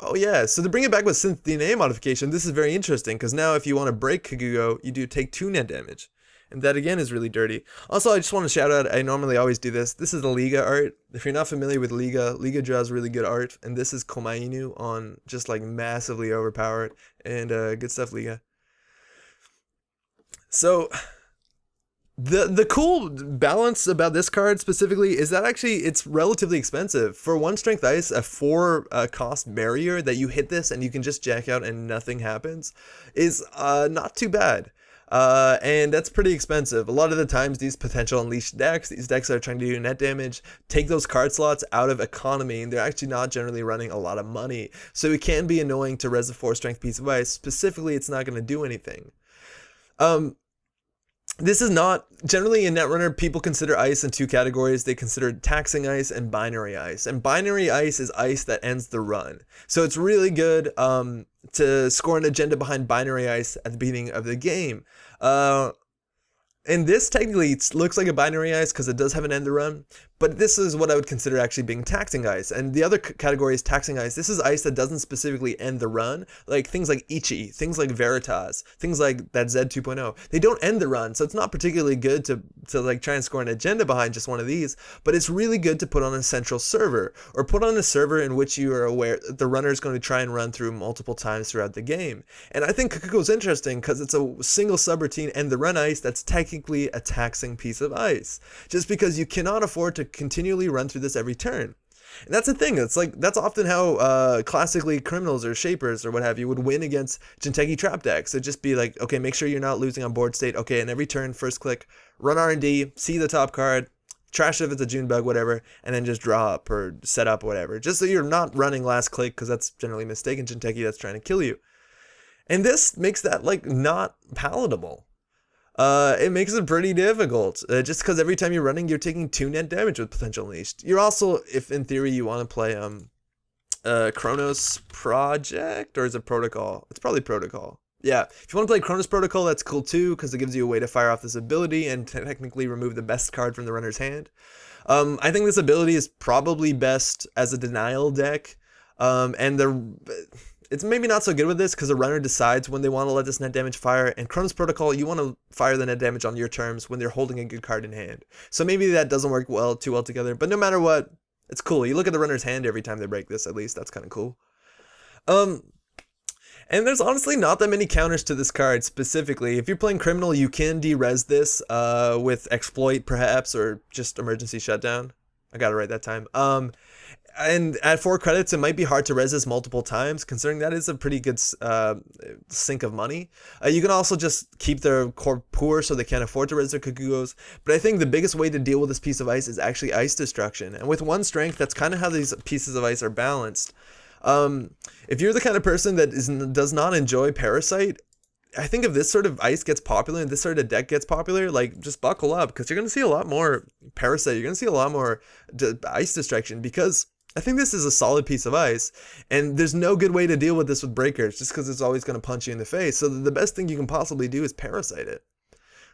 Oh yeah, so to bring it back with Synth DNA Modification, this is very interesting, because now if you want to break Kakugo, you do take 2 net damage. And that again is really dirty. Also, I just want to shout out, I normally always do this. This is the Liga art. If you're not familiar with Liga, Liga draws really good art. And this is Komainu on just like massively overpowered. And good stuff, Liga. So the cool balance about this card specifically is that actually it's relatively expensive. For 1 strength ice, a 4 cost barrier that you hit this and you can just jack out and nothing happens is not too bad. And that's pretty expensive. A lot of the times these potential unleashed decks, these decks that are trying to do net damage, take those card slots out of economy, and they're actually not generally running a lot of money. So it can be annoying to res a 4 strength piece of ice. Specifically, it's not going to do anything. This is not, generally in Netrunner, people consider ice in 2 categories. They consider taxing ice and binary ice. And binary ice is ice that ends the run. So it's really good to score an agenda behind binary ice at the beginning of the game. And this technically looks like a binary ice because it does have an end the run, but this is what I would consider actually being taxing ice. And the other category is taxing ice. This is ice that doesn't specifically end the run, like things like Ichi, things like Veritas, things like that Z 2.0. They don't end the run, so it's not particularly good to like try and score an agenda behind just one of these, but it's really good to put on a central server, or put on a server in which you are aware that the runner is going to try and run through multiple times throughout the game. And I think Kakugo is interesting because it's a single subroutine and the run ice that's technically a taxing piece of ice, just because you cannot afford to continually run through this every turn. And that's the thing, it's like, that's often how classically criminals or shapers or what have you would win against Jinteki trap decks. It'd just be like, okay, make sure you're not losing on board state. Okay, and every turn, first click, run R&D, see the top card, trash it if it's a June bug, whatever, and then just draw up or set up whatever. Just so you're not running last click, because that's generally mistaken Jinteki that's trying to kill you. And this makes that like not palatable. It makes it pretty difficult, just because every time you're running, you're taking 2 net damage with Potential Unleashed. You're also, if in theory you want to play Chronos Project, or is it Protocol? It's probably Protocol. Yeah, if you want to play Chronos Protocol, that's cool too, because it gives you a way to fire off this ability and technically remove the best card from the runner's hand. I think this ability is probably best as a denial deck, and it's maybe not so good with this because the runner decides when they want to let this net damage fire, and Chronos Protocol, you want to fire the net damage on your terms when they're holding a good card in hand. So maybe that doesn't work too well together, but no matter what, it's cool. You look at the runner's hand every time they break this, at least. That's kind of cool. And there's honestly not that many counters to this card specifically. If you're playing Criminal, you can de-res this with Exploit perhaps, or just Emergency Shutdown. I got it right that time. And at 4 credits, it might be hard to res this multiple times, considering that is a pretty good sink of money. You can also just keep their core poor so they can't afford to res their Kakugos. But I think the biggest way to deal with this piece of ice is actually ice destruction. And with 1 strength, that's kind of how these pieces of ice are balanced. If you're the kind of person that does not enjoy Parasite, I think if this sort of ice gets popular and this sort of deck gets popular, like, just buckle up, because you're going to see a lot more Parasite. You're going to see a lot more ice distraction, because I think this is a solid piece of ice, and there's no good way to deal with this with breakers, just because it's always going to punch you in the face. So the best thing you can possibly do is Parasite it.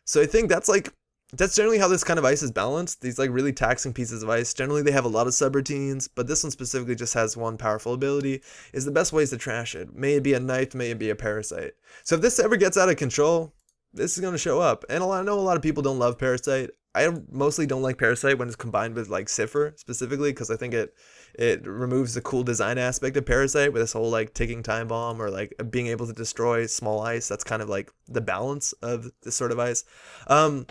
So I think that's generally how this kind of ice is balanced. These like really taxing pieces of ice, generally they have a lot of subroutines, but this one specifically just has one powerful ability, is the best ways to trash it. May it be a knife, may it be a Parasite. So if this ever gets out of control, this is going to show up. And I know a lot of people don't love Parasite. I mostly don't like Parasite when it's combined with like Cipher specifically, because I think it removes the cool design aspect of Parasite with this whole like ticking time bomb, or like being able to destroy small ice. That's kind of like the balance of this sort of ice. But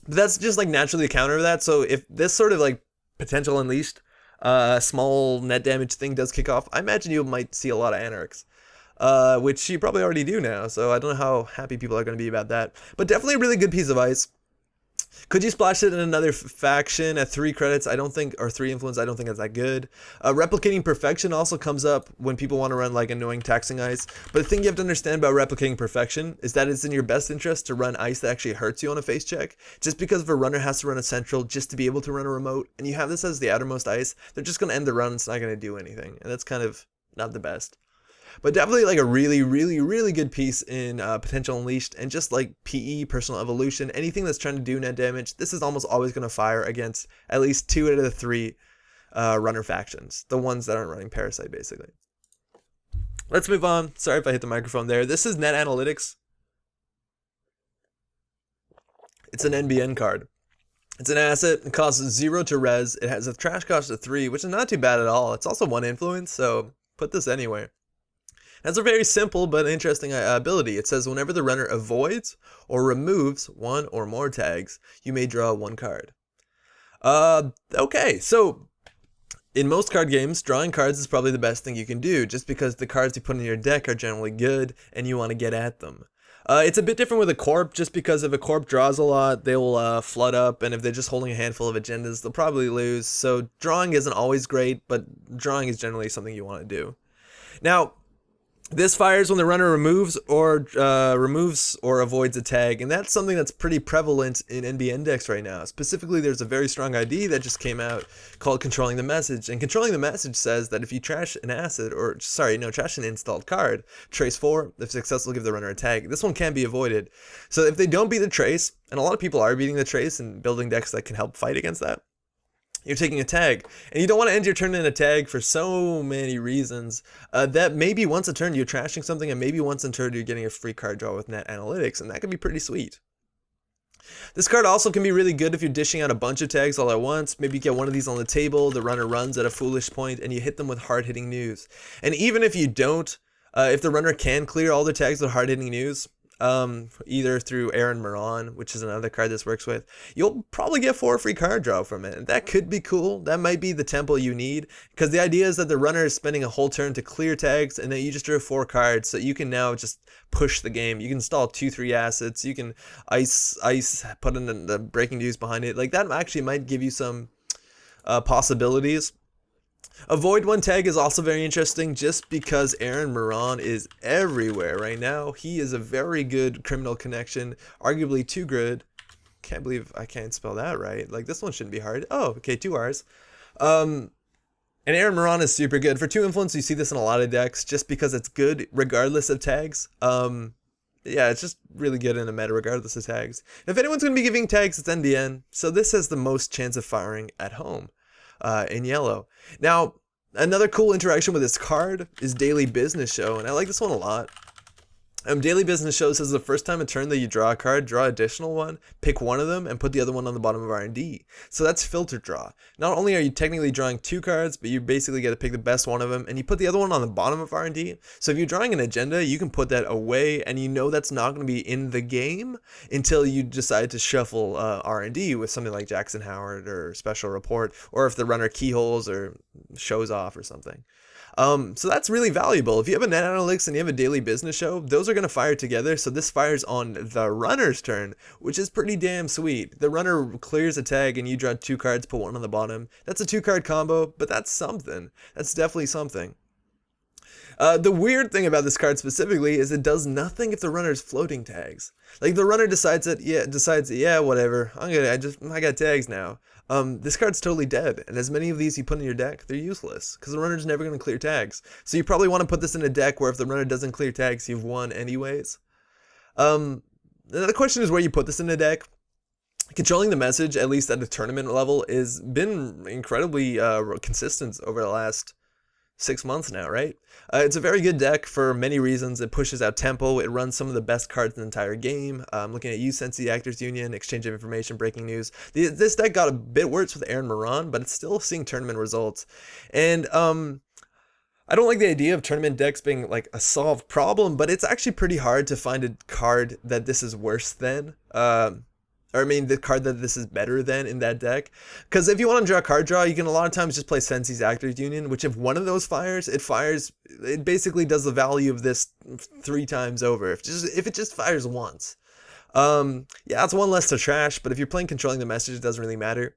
that's just like naturally a counter to that. So if this sort of like potential unleashed small net damage thing does kick off, I imagine you might see a lot of Anarchs, which you probably already do now. So I don't know how happy people are going to be about that. But definitely a really good piece of ice. Could you splash it in another faction at 3 credits? I don't think, or 3 influence, I don't think it's that good. Replicating Perfection also comes up when people want to run like annoying taxing ice. But the thing you have to understand about Replicating Perfection is that it's in your best interest to run ice that actually hurts you on a face check. Just because if a runner has to run a central just to be able to run a remote, and you have this as the outermost ice, they're just going to end the run. It's not going to do anything. And that's kind of not the best. But definitely like a really, really, really good piece in Potential Unleashed, and just like PE, Personal Evolution, anything that's trying to do net damage, this is almost always going to fire against at least 2 out of the 3 runner factions, the ones that aren't running Parasite, basically. Let's move on. Sorry if I hit the microphone there. This is Net Analytics. It's an NBN card. It's an asset. It costs 0 to res. It has a trash cost of 3, which is not too bad at all. It's also 1 influence, so put this anywhere. That's a very simple but interesting ability. It says whenever the runner avoids or removes 1 or more tags, you may draw 1 card. Okay, so in most card games, drawing cards is probably the best thing you can do, just because the cards you put in your deck are generally good and you want to get at them. It's a bit different with a corp, just because if a corp draws a lot, they will flood up, and if they're just holding a handful of agendas, they'll probably lose. So drawing isn't always great, but drawing is generally something you want to do. Now, this fires when the runner removes or avoids a tag, and that's something that's pretty prevalent in NBN decks right now. Specifically, there's a very strong ID that just came out called Controlling the Message, and Controlling the Message says that if you trash an asset, trash an installed card, trace 4, if successful, give the runner a tag. This one can be avoided. So if they don't beat the trace, and a lot of people are beating the trace and building decks that can help fight against that, you're taking a tag, and you don't want to end your turn in a tag for so many reasons. That maybe once a turn you're trashing something, and maybe once a turn you're getting a free card draw with Net Analytics, and that can be pretty sweet. This card also can be really good if you're dishing out a bunch of tags all at once. Maybe you get one of these on the table, the runner runs at a foolish point, and you hit them with hard-hitting news. And even if you don't, if the runner can clear all the tags with hard-hitting news, either through Aaron Moran, which is another card this works with, you'll probably get 4 free card draw from it. And that could be cool. That might be the tempo you need, because the idea is that the runner is spending a whole turn to clear tags, and then you just drew 4 cards, so you can now just push the game. You can install 2-3 assets. You can ice, put in the breaking news behind it. Like, that actually might give you some possibilities. Avoid 1 tag is also very interesting, just because Aaron Moran is everywhere right now. He is a very good criminal connection, arguably too good. Can't believe I can't spell that right. Like, this one shouldn't be hard. Oh, okay, 2 R's. And Aaron Moran is super good. For 2 influence, you see this in a lot of decks, just because it's good regardless of tags. Yeah, it's just really good in a meta regardless of tags. If anyone's going to be giving tags, it's NBN, so this has the most chance of firing at home. In yellow. Now, another cool interaction with this card is Daily Business Show, and I like this one a lot. Daily Business Show says the first time a turn that you draw a card, draw additional one, pick one of them, and put the other one on the bottom of R&D. So that's filter draw. Not only are you technically drawing 2 cards, but you basically get to pick the best one of them, and you put the other one on the bottom of R&D. So if you're drawing an agenda, you can put that away, and you know that's not going to be in the game until you decide to shuffle R&D with something like Jackson Howard or Special Report, or if the runner keyholes or shows off or something. So that's really valuable. If you have a Net Analytics and you have a Daily Business Show, those are going to fire together. So this fires on the runner's turn, which is pretty damn sweet. The runner clears a tag and you draw 2 cards, put 1 on the bottom. That's a 2-card combo, but that's something. That's definitely something. The weird thing about this card specifically is it does nothing if the runner's floating tags. Like the runner decides whatever. I got tags now. This card's totally dead, and as many of these you put in your deck, they're useless because the runner's never going to clear tags. So you probably want to put this in a deck where if the runner doesn't clear tags, you've won anyways. The question is where you put this in a deck. Controlling the message, at least at the tournament level, has been incredibly consistent over the last 6 months now, right? It's a very good deck for many reasons. It pushes out tempo. It runs some of the best cards in the entire game. Looking at USense Actors Union, Exchange of Information, Breaking News. This deck got a bit worse with Aaron Moran, but it's still seeing tournament results. And I don't like the idea of tournament decks being like a solved problem, but it's actually pretty hard to find a card that this is worse than. The card that this is better than in that deck. Because if you want to draw a card draw, you can a lot of times just play Sensi's Actors Union, which if one of those fires, it basically does the value of this 3 times over. If it just fires once. It's one less to trash, but if you're playing Controlling the Message, it doesn't really matter.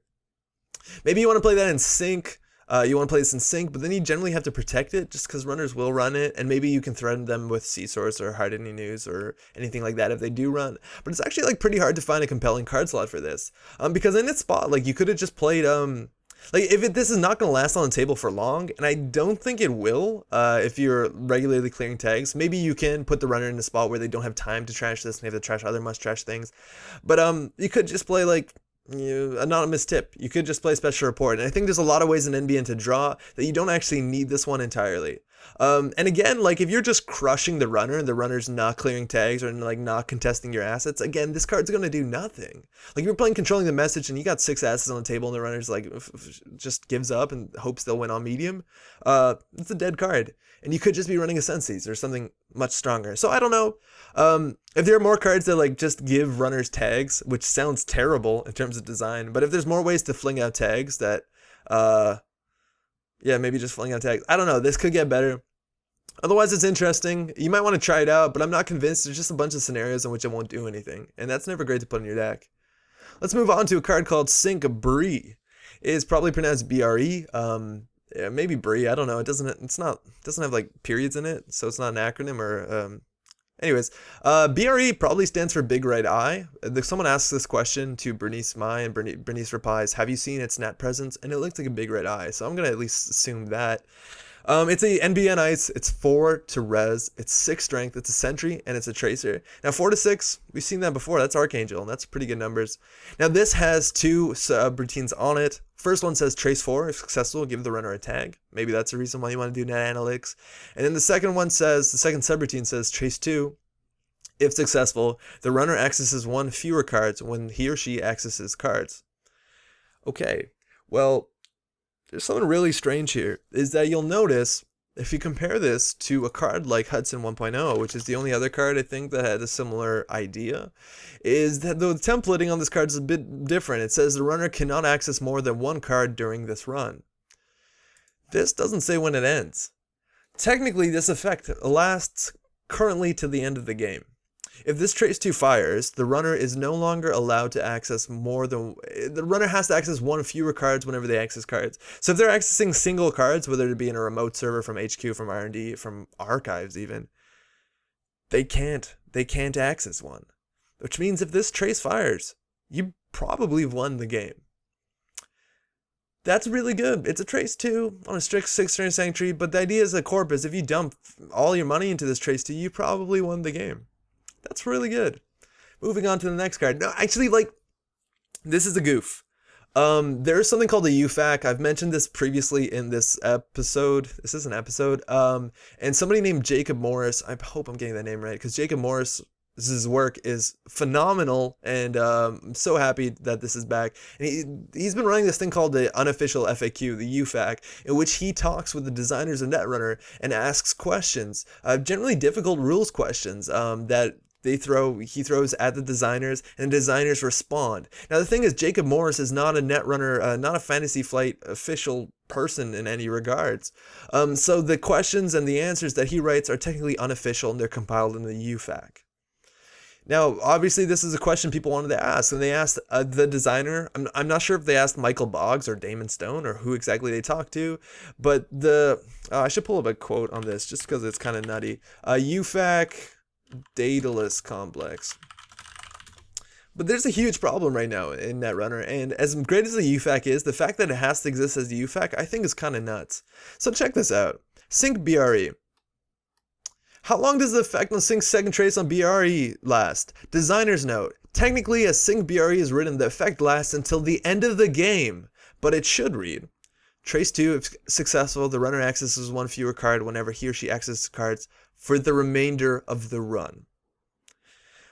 Maybe you want to play that in Sync. You want to play this in Sync, but then you generally have to protect it just because runners will run it, and maybe you can threaten them with C-Source or Hard Any News or anything like that if they do run. But it's actually like pretty hard to find a compelling card slot for this, because in its spot, like you could have just played this is not going to last on the table for long, and I don't think it will if you're regularly clearing tags. Maybe you can put the runner in a spot where they don't have time to trash this and they have to trash other must-trash things. But you could just play like anonymous tip. You could just play Special Report, and I think there's a lot of ways in NBN to draw that you don't actually need this one entirely. And again, like if you're just crushing the runner and the runner's not clearing tags or like not contesting your assets, again, this card's going to do nothing. Like if you're playing Controlling the Message and you got 6 assets on the table and the runner's like just gives up and hopes they'll win on medium, it's a dead card. And you could just be running a Sensi's or something much stronger. So I don't know. If there are more cards that like just give runners tags, which sounds terrible in terms of design, but if there's more ways to fling out tags that, maybe just fling out tags. I don't know. This could get better. Otherwise, it's interesting. You might want to try it out, but I'm not convinced. There's just a bunch of scenarios in which it won't do anything, and that's never great to put in your deck. Let's move on to a card called Sync Bree. It's probably pronounced BRE. Maybe Bree. I don't know. It doesn't have like periods in it, so it's not an acronym or. Anyways, BRE probably stands for Big Red Eye. Someone asks this question to Bernice Mai, and Bernice replies, "Have you seen its net presence?" And it looks like a big red eye, so I'm gonna at least assume that. It's a NBN Ice. It's 4 to res. It's 6 strength. It's a sentry and it's a tracer. Now 4 to 6, we've seen that before. That's Archangel, and that's pretty good numbers. Now this has 2 subroutines on it. First one says trace 4. If successful, give the runner a tag. Maybe that's the reason why you want to do net analytics. And then the second subroutine says trace 2. If successful, the runner accesses 1 fewer cards when he or she accesses cards. Okay, well, there's something really strange here, is that you'll notice, if you compare this to a card like Hudson 1.0, which is the only other card I think that had a similar idea, is that the templating on this card is a bit different. It says the runner cannot access more than 1 card during this run. This doesn't say when it ends. Technically, this effect lasts currently to the end of the game. If this trace 2 fires, the runner is no longer allowed to access the runner has to access 1 fewer cards whenever they access cards. So if they're accessing single cards, whether it be in a remote server from HQ, from R&D, from archives even, they can't access 1. Which means if this trace fires, you probably won the game. That's really good. It's a trace 2 on a strict 6-turn sanctuary, but the idea is a corp is if you dump all your money into this trace 2, you probably won the game. That's really good. Moving on to the next card. No, actually, like, this is a goof. There's something called a UFAQ. I've mentioned this previously in this episode. This is an episode. And somebody named Jacob Morris, I hope I'm getting that name right, because Jacob Morris, his work is phenomenal, and I'm so happy that this is back. And he's been running this thing called the unofficial FAQ, the UFAQ, in which he talks with the designers of Netrunner and asks questions, generally difficult rules questions that he throws at the designers, and the designers respond. Now the thing is, Jacob Morris is not a Netrunner, not a Fantasy Flight official person in any regards. So the questions and the answers that he writes are technically unofficial, and they're compiled in the UFAQ. Now, obviously, this is a question people wanted to ask, and they asked the designer. I'm not sure if they asked Michael Boggs or Damon Stone or who exactly they talked to, but I should pull up a quote on this just because it's kind of nutty. UFAQ Daedalus complex. But there's a huge problem right now in Netrunner, and as great as the UFAQ is, the fact that it has to exist as the UFAQ, I think is kind of nuts. So check this out. Sync BRE. How long does the effect on Sync's second trace on BRE last? Designer's note. Technically, as Sync BRE is written, the effect lasts until the end of the game, but it should read. Trace 2, if successful, the runner accesses one fewer card whenever he or she accesses cards for the remainder of the run.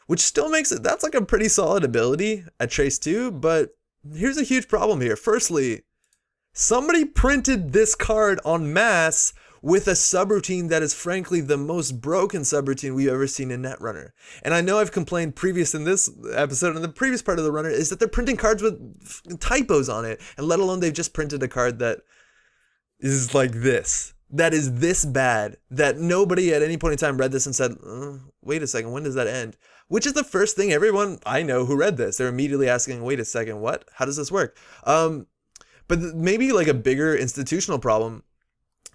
Which still makes it, that's like a pretty solid ability at Trace 2, but here's a huge problem here. Firstly, somebody printed this card en masse with a subroutine that is frankly the most broken subroutine we've ever seen in Netrunner. And I know I've complained previous in this episode, and the previous part of the runner, is that they're printing cards with typos on it, and let alone they've just printed a card that is like this. That is this bad, that nobody at any point in time read this and said, wait a second, when does that end? Which is the first thing everyone I know who read this, they're immediately asking, wait a second, what? How does this work? But maybe like a bigger institutional problem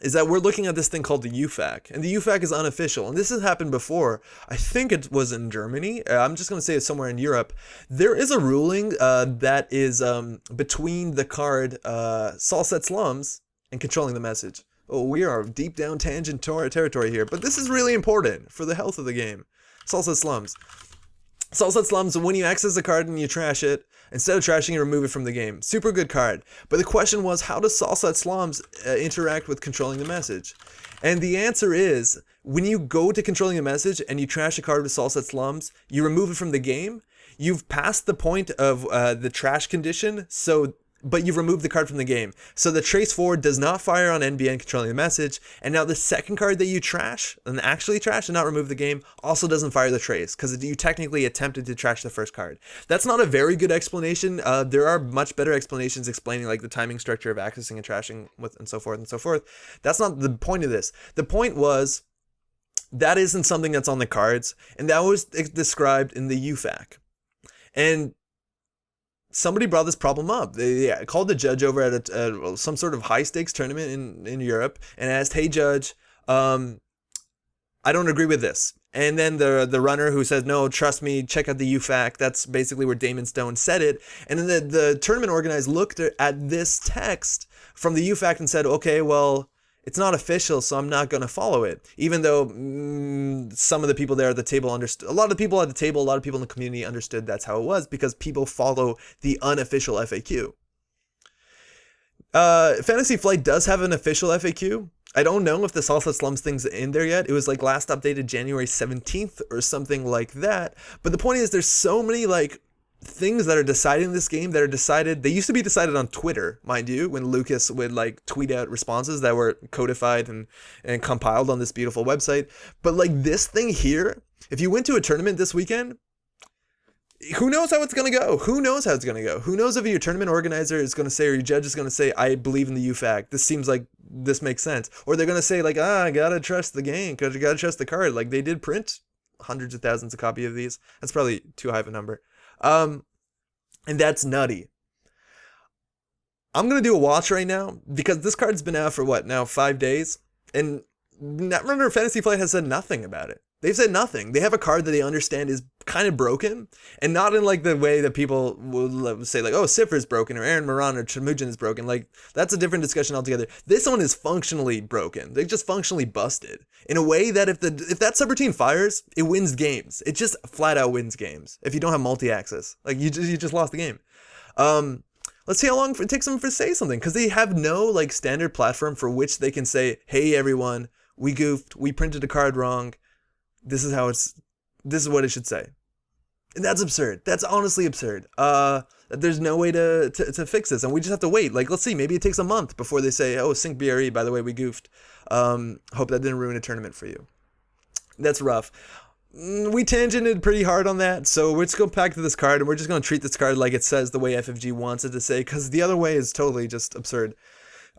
is that we're looking at this thing called the UFAQ, and the UFAQ is unofficial, and this has happened before. I think it was in Germany. I'm just going to say it's somewhere in Europe. There is a ruling that is between the card Salset Slums and controlling the message. Oh, we are deep down tangent territory here, but this is really important for the health of the game. Salset Slums. Salset Slums, when you access a card and you trash it, instead of trashing it, remove it from the game. Super good card. But the question was, how does Salset Slums interact with controlling the message? And the answer is, when you go to controlling the message and you trash a card with Salset Slums, you remove it from the game, you've passed the point of the trash condition, but you've removed the card from the game. So the trace forward does not fire on NBN controlling the message, and now the second card that you trash, and actually trash and not remove the game, also doesn't fire the trace, because you technically attempted to trash the first card. That's not a very good explanation. There are much better explanations explaining like the timing structure of accessing and trashing and so forth and so forth. That's not the point of this. The point was, that isn't something that's on the cards, and that was described in the UFAQ. And somebody brought this problem up. They called the judge over at some sort of high stakes tournament in Europe and asked, "Hey judge, I don't agree with this." And then the runner who says, "No, trust me, check out the UFAQ." That's basically where Damon Stone said it. And then the tournament organizer looked at this text from the UFAQ and said, "Okay, well, it's not official, so I'm not going to follow it." Even though some of the people there at the table understood, a lot of people at the table, a lot of people in the community understood that's how it was, because people follow the unofficial FAQ. Fantasy Flight does have an official FAQ. I don't know if the Salsa Slums thing's in there yet. It was like last updated January 17th or something like that. But the point is, there's so many like things that are decided in this game that are decided. They used to be decided on Twitter, mind you, when Lucas would like tweet out responses that were codified and compiled on this beautiful website. But like this thing here, if you went to a tournament this weekend, who knows how it's going to go? Who knows how it's going to go? Who knows if your tournament organizer is going to say, or your judge is going to say, "I believe in the UFAQ. This seems like this makes sense." Or they're going to say like, "I got to trust the game because you got to trust the card." Like they did print hundreds of thousands of copies of these. That's probably too high of a number. And that's nutty. I'm going to do a watch right now because this card's been out for what now, 5 days? And Netrunner Fantasy Flight has said nothing about it. They've said nothing. They have a card that they understand is kind of broken, and not in like the way that people will say like, "Oh, Sifra's broken," or Aaron Moran or Temujin is broken. Like that's a different discussion altogether. This one is functionally broken. They just functionally busted in a way that if that subroutine fires, it wins games. It just flat out wins games. If you don't have multi-access, like you just lost the game. Let's see how long it takes them to say something, because they have no like standard platform for which they can say, "Hey everyone, we goofed. We printed a card wrong. This is what it should say." And that's absurd. That's honestly absurd. There's no way to fix this, and we just have to wait. Like, let's see, maybe it takes a month before they say, "Oh, Sync BRE, by the way, we goofed. Hope that didn't ruin a tournament for you." That's rough. We tangented pretty hard on that, so we're just going back to this card, and we're just going to treat this card like it says the way FFG wants it to say, because the other way is totally just absurd.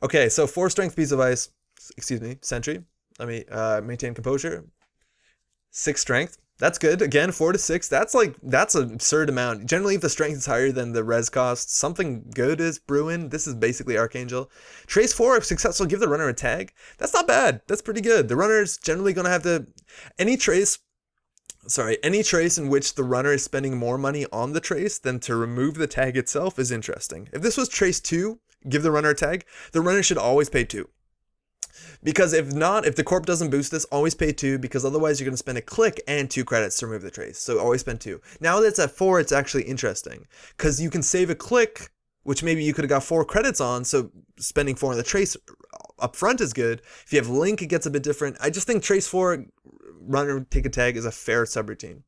Okay, so 4 strength piece of ice, sentry. Let me maintain composure. 6 strength. That's good. Again, 4 to 6. That's an absurd amount. Generally, if the strength is higher than the res cost, something good is brewing. This is basically Archangel. Trace 4, if successful, give the runner a tag. That's not bad. That's pretty good. The runner's generally going to have to... Any trace in which the runner is spending more money on the trace than to remove the tag itself is interesting. If this was trace 2, give the runner a tag, the runner should always pay 2. Because if not, if the corp doesn't boost this, always pay 2, because otherwise you're going to spend a click and 2 credits to remove the trace. So always spend 2. Now that it's at 4, it's actually interesting, because you can save a click, which maybe you could have got 4 credits on, so spending 4 on the trace up front is good. If you have link, it gets a bit different. I just think trace 4, runner take a tag is a fair subroutine.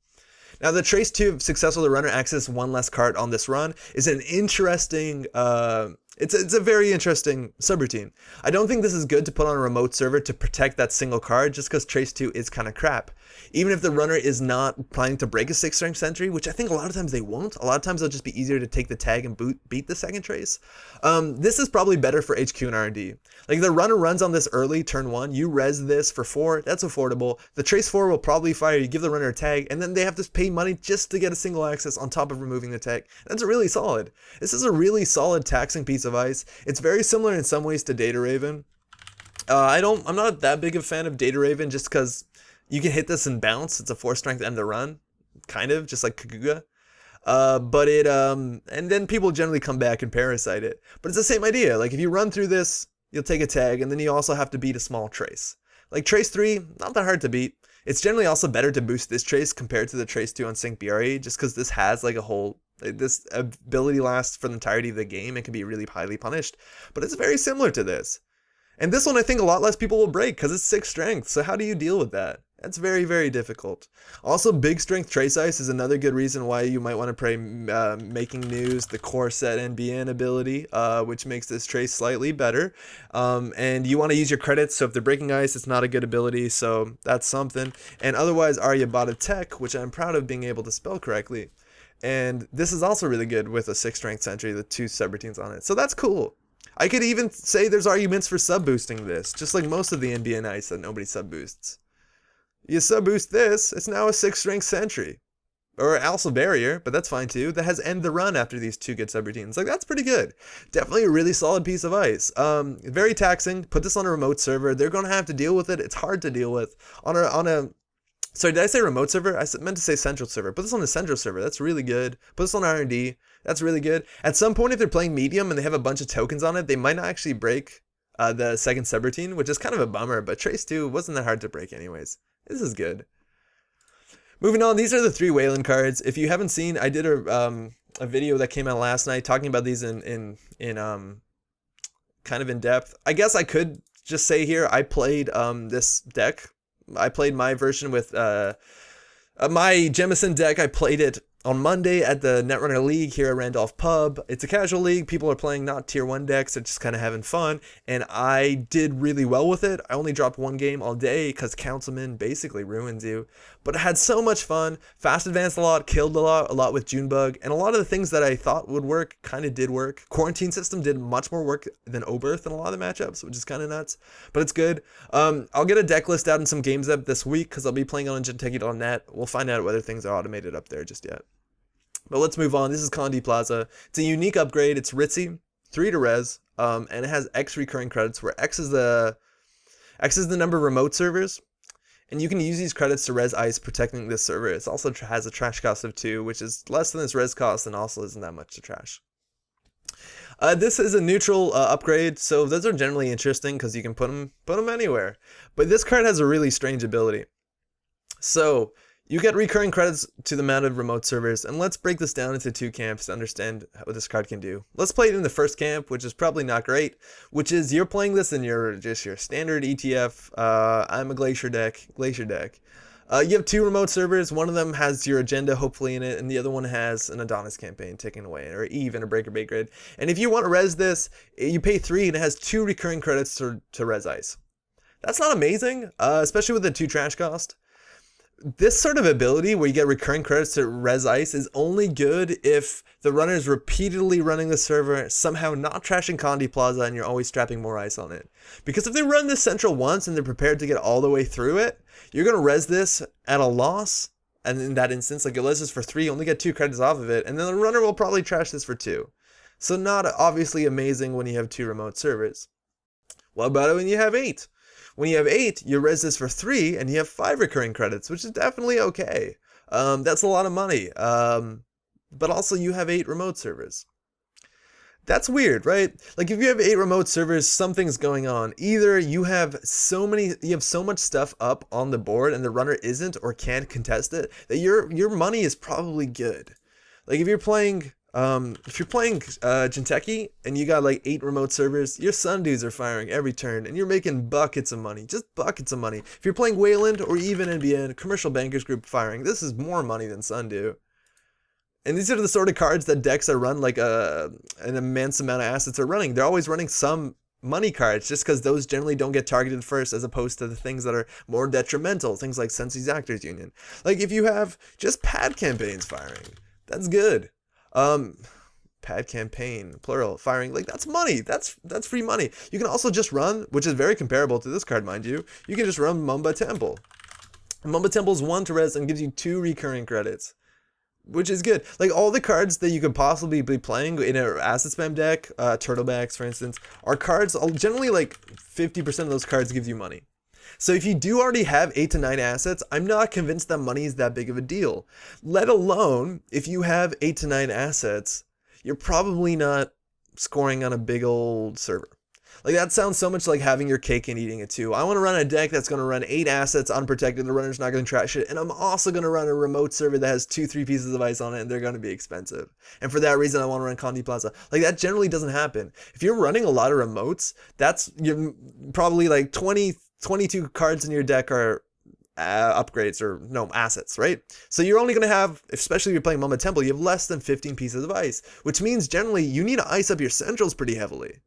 Now the trace 2, if successful, the runner access 1 less card on this run is an interesting... It's a very interesting subroutine. I don't think this is good to put on a remote server to protect that single card, just because Trace 2 is kind of crap. Even if the runner is not planning to break a 6th strength sentry, which I think a lot of times they won't. A lot of times it'll just be easier to take the tag and beat the second Trace. This is probably better for HQ and R&D. Like, the runner runs on this early, turn 1, you res this for 4, that's affordable. The Trace 4 will probably fire, you give the runner a tag, and then they have to pay money just to get a single access on top of removing the tag. That's really solid. This is a really solid taxing piece of ice. It's very similar in some ways to Data Raven. I'm not that big of a fan of Data Raven just because you can hit this and bounce. It's a 4 strength end to run, kind of just like Kakugo. And then people generally come back and parasite it. But it's the same idea. Like, if you run through this, you'll take a tag, and then you also have to beat a small trace. Like Trace 3, not that hard to beat. It's generally also better to boost this trace compared to the Trace 2 on Sync BRE, just because this has like a whole... This ability lasts for the entirety of the game and can be really highly punished. But it's very similar to this. And this one I think a lot less people will break because it's 6 strength. So how do you deal with that? That's very, very difficult. Also, big strength trace ice is another good reason why you might want to play Making News, the core set NBN ability, which makes this trace slightly better. And you want to use your credits, so if they're breaking ice, it's not a good ability, so that's something. And otherwise, Arya Bada Tech, which I'm proud of being able to spell correctly. And this is also really good with a 6 strength sentry, the 2 subroutines on it. So that's cool. I could even say there's arguments for sub-boosting this, just like most of the NBN ice that nobody sub-boosts. You sub-boost this, it's now a 6 strength sentry. Or also barrier, but that's fine too. That has end the run after these 2 good subroutines. Like, that's pretty good. Definitely a really solid piece of ice. Very taxing. Put this on a remote server. They're going to have to deal with it. It's hard to deal with. Sorry, did I say remote server? I meant to say central server. Put this on the central server. That's really good. Put this on R&D. That's really good. At some point, if they're playing medium and they have a bunch of tokens on it, they might not actually break the second subroutine, which is kind of a bummer. But Trace 2 wasn't that hard to break anyways. This is good. Moving on, these are the 3 Wayland cards. If you haven't seen, I did a video that came out last night talking about these in kind of in depth. I guess I could just say here, I played this deck. I played my version with my Jemison deck. I played it on Monday at the Netrunner League here at Randolph Pub. It's a casual league. People are playing not tier 1 decks. They're just kind of having fun. And I did really well with it. I only dropped 1 game all day because Councilman basically ruins you. But I had so much fun. Fast advanced a lot, killed a lot with Junebug. And a lot of the things that I thought would work kind of did work. Quarantine System did much more work than Oberth in a lot of the matchups, which is kind of nuts. But it's good. I'll get a deck list out in some games up this week because I'll be playing on Jinteki.net. We'll find out whether things are automated up there just yet. But let's move on. This is Khondi Plaza. It's a unique upgrade. It's Ritzy, 3 to res, and it has X recurring credits, where X is the number of remote servers, and you can use these credits to res ice, protecting this server. It also has a trash cost of 2, which is less than its res cost, and also isn't that much to trash. This is a neutral upgrade, so those are generally interesting because you can put them anywhere. But this card has a really strange ability. So you get recurring credits to the amount of remote servers, and let's break this down into 2 camps to understand what this card can do. Let's play it in the first camp, which is probably not great, which is you're playing this in your standard ETF. I'm a Glacier deck. You have 2 remote servers. One of them has your agenda hopefully in it, and the other one has an Adonis campaign taken away, or Eve and a Breaker Bait Grid. And if you want to res this, you pay 3, and it has 2 recurring credits to res ice. That's not amazing, especially with the 2 trash cost. This sort of ability where you get recurring credits to res ice is only good if the runner is repeatedly running the server, somehow not trashing Khondi Plaza, and you're always strapping more ice on it. Because if they run this central once and they're prepared to get all the way through it, you're going to res this at a loss and in that instance, like, it lists this for 3, only get 2 credits off of it, and then the runner will probably trash this for 2. So not obviously amazing when you have 2 remote servers. What about it when you have 8? When you have 8, you res this for 3, and you have 5 recurring credits, which is definitely okay. That's a lot of money. But also you have 8 remote servers. That's weird, right? Like, if you have 8 remote servers, something's going on. Either you have so much stuff up on the board and the runner isn't or can't contest it, that your money is probably good. Like, if you're playing Jinteki and you got like 8 remote servers, your Sundews are firing every turn and you're making buckets of money, just buckets of money. If you're playing Wayland or even NBN, Commercial Bankers Group firing, this is more money than Sundew. And these are the sort of cards that decks are run like an immense amount of assets are running. They're always running some money cards just because those generally don't get targeted first, as opposed to the things that are more detrimental, things like Sensei's Actors Union. Like, if you have just pad campaigns firing, that's good. Pad campaign, plural, firing, like, that's money. That's free money. You can also just run, which is very comparable to this card, mind you. You can just run Mumba Temple. Mumba Temple is 1 to res and gives you 2 recurring credits, which is good. Like, all the cards that you could possibly be playing in an asset spam deck, Turtlebacks, for instance, are cards, generally like 50% of those cards give you money. So if you do already have 8 to 9 assets, I'm not convinced that money is that big of a deal. Let alone, if you have 8 to 9 assets, you're probably not scoring on a big old server. Like, that sounds so much like having your cake and eating it too. I want to run a deck that's going to run 8 assets unprotected, the runner's not going to trash it, and I'm also going to run a remote server that has 2-3 pieces of ice on it, and they're going to be expensive. And for that reason, I want to run Khondi Plaza. Like, that generally doesn't happen. If you're running a lot of remotes, you're probably like 22 cards in your deck are upgrades or no assets, right? So you're only going to have, especially if you're playing Mumba Temple, you have less than 15 pieces of ice, which means generally you need to ice up your centrals pretty heavily.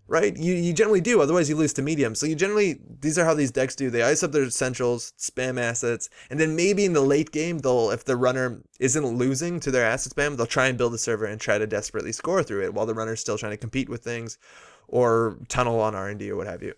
Right? You generally do, otherwise you lose to medium. So these are how these decks do. They ice up their centrals, spam assets, and then maybe in the late game, if the runner isn't losing to their asset spam, they'll try and build a server and try to desperately score through it while the runner's still trying to compete with things or tunnel on R&D or what have you.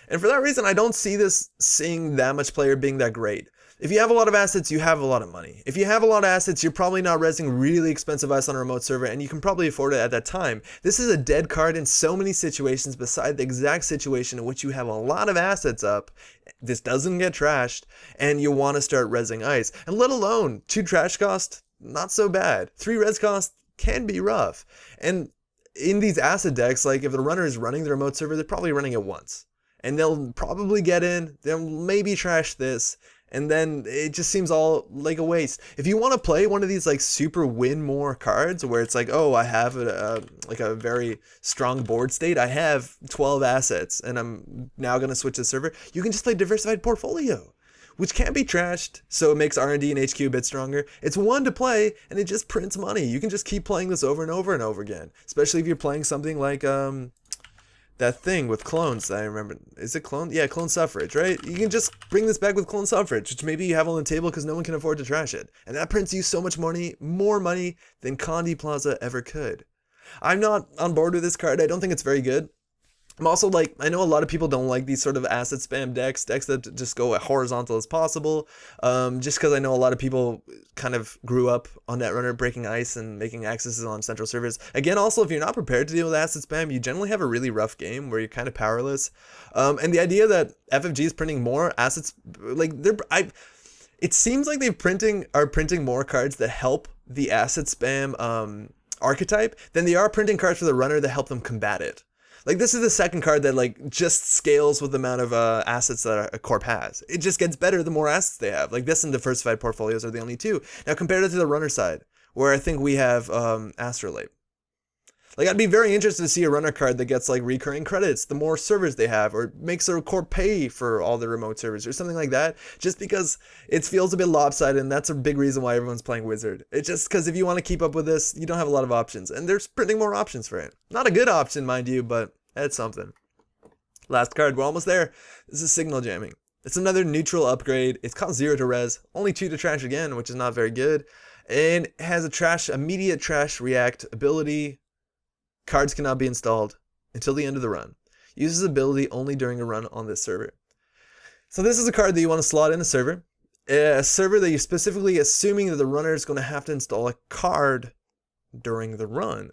And for that reason, I don't see this seeing that much player being that great. If you have a lot of assets, you have a lot of money. If you have a lot of assets, you're probably not resing really expensive ice on a remote server, and you can probably afford it at that time. This is a dead card in so many situations beside the exact situation in which you have a lot of assets up, this doesn't get trashed, and you want to start resing ice. And let alone, 2 trash cost, not so bad. 3 res cost can be rough. And in these asset decks, like, if the runner is running the remote server, they're probably running it once. And they'll probably get in, they'll maybe trash this, and then it just seems all like a waste. If you want to play one of these like super win more cards where it's like, oh, I have like a very strong board state, I have 12 assets and I'm now going to switch the server, you can just play Diversified Portfolio, which can't be trashed, so it makes R&D and HQ a bit stronger. It's 1 to play, and it just prints money. You can just keep playing this over and over and over again, especially if you're playing something like that thing with clones that I remember. Is it clone? Yeah, clone suffrage, right? You can just bring this back with clone suffrage, which maybe you have on the table because no one can afford to trash it. And that prints you so much money, more money than Khondi Plaza ever could. I'm not on board with this card. I don't think it's very good. I'm also like, I know a lot of people don't like these sort of asset spam decks that just go as horizontal as possible, just because I know a lot of people kind of grew up on Netrunner breaking ice and making accesses on central servers. Again, also, if you're not prepared to deal with asset spam, you generally have a really rough game where you're kind of powerless. And the idea that FFG is printing more assets, like, it seems like they are printing more cards that help the asset spam archetype than they are printing cards for the runner that help them combat it. Like, this is the second card that, like, just scales with the amount of assets that a corp has. It just gets better the more assets they have. Like, this and Diversified Portfolios are the only 2. Now, compare it to the runner side, where I think we have Astrolabe. Like, I'd be very interested to see a runner card that gets, like, recurring credits the more servers they have, or makes their corp pay for all the remote servers, or something like that, just because it feels a bit lopsided, and that's a big reason why everyone's playing Wizard. It's just because if you want to keep up with this, you don't have a lot of options, and they're printing more options for it. Not a good option, mind you, but it's something. Last card, we're almost there. This is Signal Jamming. It's another neutral upgrade. It's cost 0 to res, only 2 to trash again, which is not very good, and it has a immediate trash react ability. Cards cannot be installed until the end of the run. Uses ability only during a run on this server. So this is a card that you want to slot in a server. a server that you're specifically assuming that the runner is going to have to install a card during the run.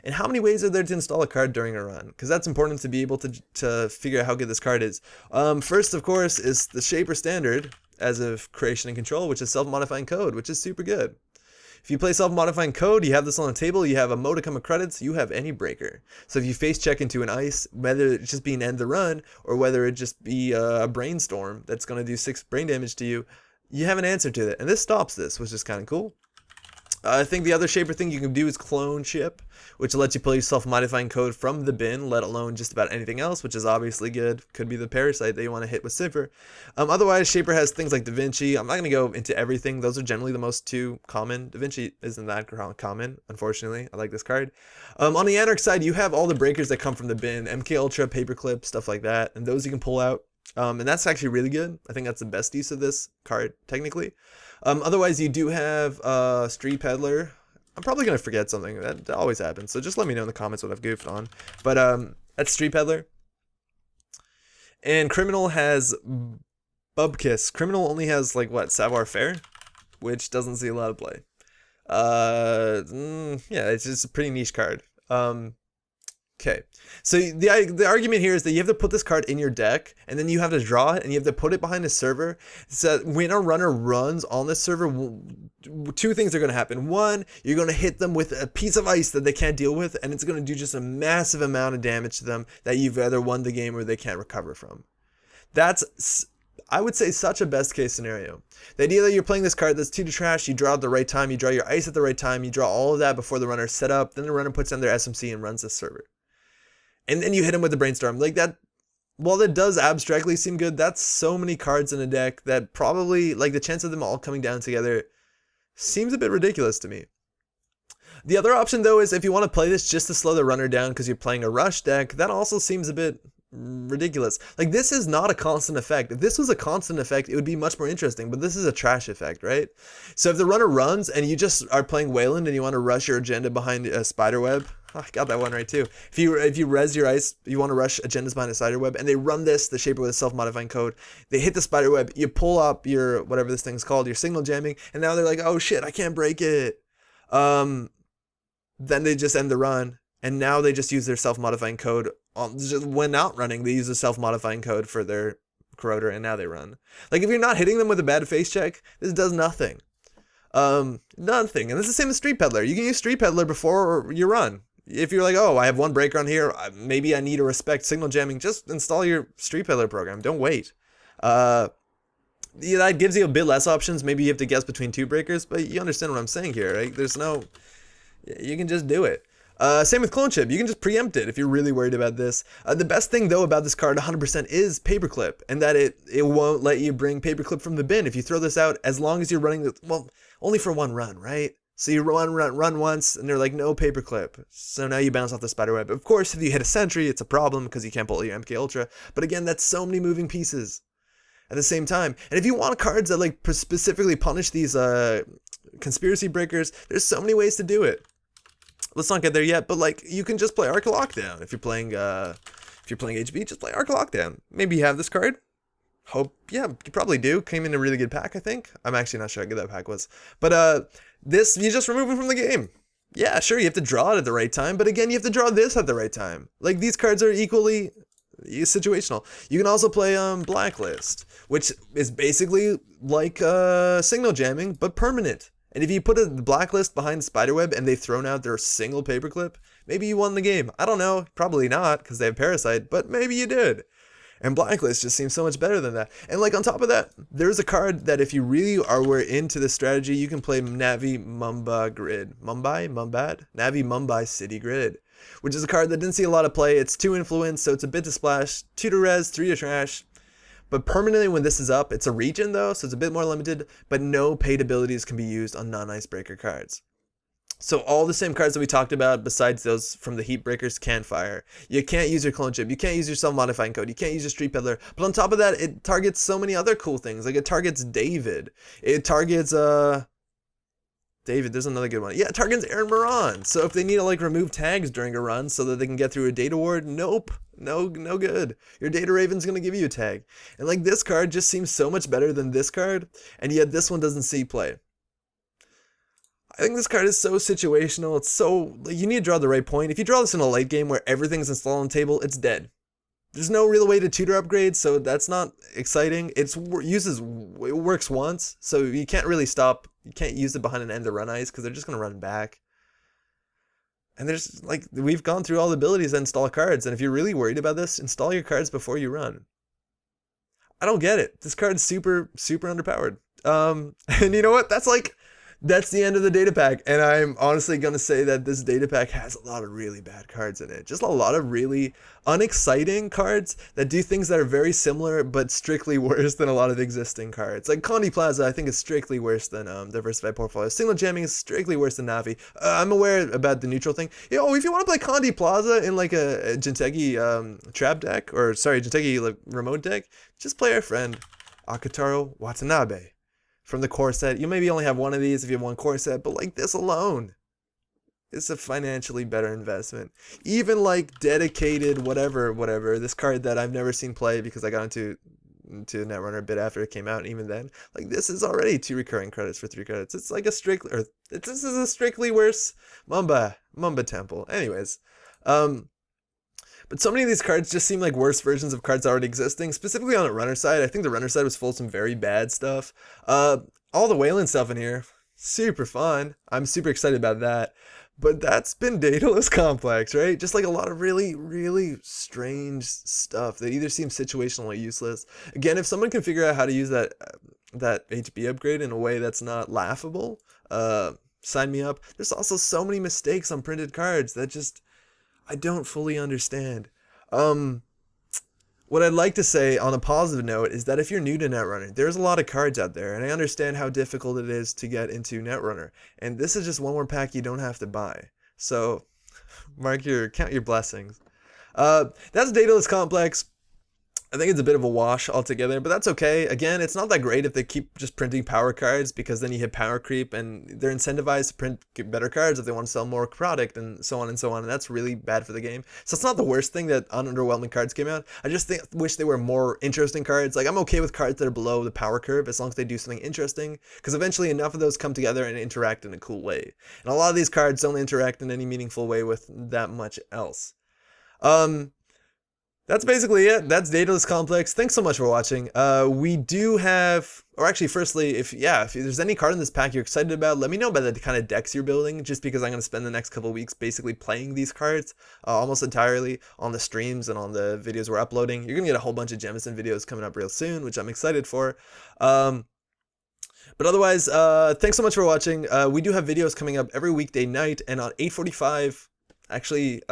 And how many ways are there to install a card during a run? Because that's important to be able to figure out how good this card is. First, of course, is the Shaper standard as of creation and control, which is self-modifying code, which is super good. If you play self-modifying code, you have this on the table, you have a modicum of credits, you have any breaker. So if you face check into an ice, whether it's just being end the run, or whether it just be a brainstorm that's going to do 6 brain damage to you, you have an answer to that. And this stops this, which is kind of cool. I think the other Shaper thing you can do is clone ship, which lets you play self-modifying code from the bin, let alone just about anything else, which is obviously good. Could be the parasite that you want to hit with Cipher. Otherwise, Shaper has things like Da Vinci. I'm not going to go into everything. Those are generally the most 2 common. Da Vinci isn't that common, unfortunately. I like this card. On the Anarch side, you have all the breakers that come from the bin. MK Ultra, Paperclip, stuff like that. And those you can pull out. And that's actually really good. I think that's the best use of this card, technically. Otherwise, you do have Street Peddler. I'm probably going to forget something. That always happens. So just let me know in the comments what I've goofed on. But that's Street Peddler. And Criminal has Bubkiss. Criminal only has, like, what, Savoir Faire? Which doesn't see a lot of play. Yeah, it's just a pretty niche card. Okay, so the argument here is that you have to put this card in your deck, and then you have to draw it, and you have to put it behind the server. So when a runner runs on this server, 2 things are going to happen. One, you're going to hit them with a piece of ice that they can't deal with, and it's going to do just a massive amount of damage to them that you've either won the game or they can't recover from. That's, I would say, such a best case scenario. The idea that you're playing this card that's 2 to trash, you draw at the right time, you draw your ice at the right time, you draw all of that before the runner's set up, then the runner puts down their SMC and runs this server. And then you hit him with the brainstorm. Like that, while that does abstractly seem good, that's so many cards in a deck that probably, like, the chance of them all coming down together seems a bit ridiculous to me. The other option, though, is if you want to play this just to slow the runner down because you're playing a rush deck, that also seems a bit ridiculous. Like, this is not a constant effect. If this was a constant effect, it would be much more interesting, but this is a trash effect, right? So if the runner runs and you just are playing Wayland and you want to rush your agenda behind a spiderweb, oh, I got that one right too. If you res your ice, you want to rush agendas behind a spiderweb, and they run this, the Shaper with a self-modifying code, they hit the spiderweb, you pull up your, whatever this thing's called, your signal jamming, and now they're like, oh shit, I can't break it. Then they just end the run, and now they just use their self-modifying code. When not running, they use a self-modifying code for their corroder, and now they run. Like, if you're not hitting them with a bad face check, this does nothing. Nothing. And it's the same as Street Peddler. You can use Street Peddler before you run. If you're like, oh, I have 1 breaker on here, maybe I need to respect signal jamming, just install your Street Peddler program. Don't wait. Yeah, that gives you a bit less options. Maybe you have to guess between 2 breakers, but you understand what I'm saying here, right? There's no... You can just do it. Same with Clone Chip. You can just preempt it if you're really worried about this. The best thing, though, about this card 100% is Paperclip, and that it won't let you bring Paperclip from the bin. If you throw this out, as long as you're running this, well, only for 1 run, right? So you run once, and they're like, no Paperclip. So now you bounce off the spiderweb. Of course, if you hit a sentry, it's a problem because you can't pull your MK Ultra. But again, that's so many moving pieces at the same time. And if you want cards that, like, specifically punish these conspiracy breakers, there's so many ways to do it. Let's not get there yet, but, like, you can just play Arc Lockdown. If you're playing HB, just play Arc Lockdown. Maybe you have this card. Yeah, you probably do. Came in a really good pack, I think. I'm actually not sure how good that pack was. But this, you just remove it from the game. Yeah, sure, you have to draw it at the right time, but again, you have to draw this at the right time. Like, these cards are equally situational. You can also play Blacklist, which is basically like signal jamming, but permanent. And if you put a Blacklist behind Spiderweb and they've thrown out their single Paperclip, maybe you won the game. I don't know, probably not, because they have Parasite, but maybe you did. And Blacklist just seems so much better than that. And, like, on top of that, there's a card that if you really were into this strategy, you can play Navi Mumbai Grid. Navi Mumbai City Grid, which is a card that didn't see a lot of play. It's 2 influence, so it's a bit to splash, 2 to res, 3 to trash. But permanently when this is up, it's a region though, so it's a bit more limited, but no paid abilities can be used on non-icebreaker cards. So all the same cards that we talked about, besides those from the heat breakers, can fire. You can't use your clone chip. You can't use your self-modifying code. You can't use your street peddler. But on top of that, it targets so many other cool things. Like, it targets David. It targets David, there's another good one. Yeah, Tarkin's Aaron Moran. So if they need to like remove tags during a run so that they can get through a data ward, nope. No good. Your data raven's gonna give you a tag. And like this card just seems so much better than this card, and yet this one doesn't see play. I think this card is so situational. It's so, you need to draw the right point. If you draw this in a late game where everything's installed on the table, it's dead. There's no real way to tutor upgrade, so that's not exciting. It works once, so you can't really stop. You can't use it behind an end to run ice because they're just gonna run back. And there's like, we've gone through all the abilities that install cards, and if you're really worried about this, install your cards before you run. I don't get it. This card's super underpowered. And you know what? That's the end of the data pack, and I'm honestly going to say that this data pack has a lot of really bad cards in it. Just a lot of really unexciting cards that do things that are very similar, but strictly worse than a lot of the existing cards. Like Khondi Plaza, I think is strictly worse than Diversified Portfolio. Signal Jamming is strictly worse than Navi. I'm aware about the neutral thing. Yo, if you want to play Khondi Plaza in like a Jintegi trap deck, or sorry, Jintegi like remote deck, just play our friend Akutaro Watanabe. From the core set. You maybe only have one of these if you have one core set, but like this alone is a financially better investment. Even like dedicated whatever, this card that I've never seen play because I got into Netrunner a bit after it came out, and even then, like this is already 2 recurring credits for 3 credits. It's like this is a strictly worse Mamba Temple. Anyways, but so many of these cards just seem like worse versions of cards already existing, specifically on the runner side. I think the runner side was full of some very bad stuff. All the Wayland stuff in here, super fun. I'm super excited about that. But that's been Daedalus Complex, right? Just like a lot of really strange stuff that either seems situational or useless. Again, if someone can figure out how to use that HB upgrade in a way that's not laughable, sign me up. There's also so many mistakes on printed cards that just, I don't fully understand. What I'd like to say on a positive note is that if you're new to Netrunner, there's a lot of cards out there, and I understand how difficult it is to get into Netrunner. And this is just one more pack you don't have to buy. So, count your blessings. That's Daedalus Complex. I think it's a bit of a wash altogether, but that's okay. Again, it's not that great if they keep just printing power cards, because then you hit power creep and they're incentivized to print better cards if they want to sell more product and so on and so on, and that's really bad for the game. So it's not the worst thing that underwhelming cards came out. I just wish they were more interesting cards. Like, I'm okay with cards that are below the power curve as long as they do something interesting, because eventually enough of those come together and interact in a cool way. And a lot of these cards don't interact in any meaningful way with that much else. That's basically it. That's Daedalus Complex. Thanks so much for watching. We do have, or actually, firstly, if there's any card in this pack you're excited about, let me know about the kind of decks you're building, just because I'm going to spend the next couple of weeks basically playing these cards almost entirely on the streams and on the videos we're uploading. You're going to get a whole bunch of Jemison videos coming up real soon, which I'm excited for. But otherwise, thanks so much for watching. We do have videos coming up every weekday night, and on 8:45, actually,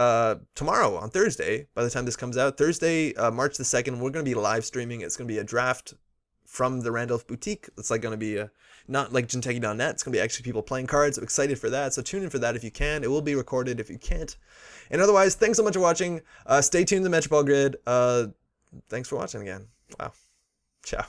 tomorrow on Thursday, by the time this comes out, Thursday, March the 2nd, we're going to be live streaming. It's going to be a draft from the Randolph Boutique. It's like going to be not like Jintegi.net. It's going to be actually people playing cards. I'm excited for that. So tune in for that if you can. It will be recorded if you can't. And otherwise, thanks so much for watching. Stay tuned to the Metroball Grid. Thanks for watching again. Wow. Ciao.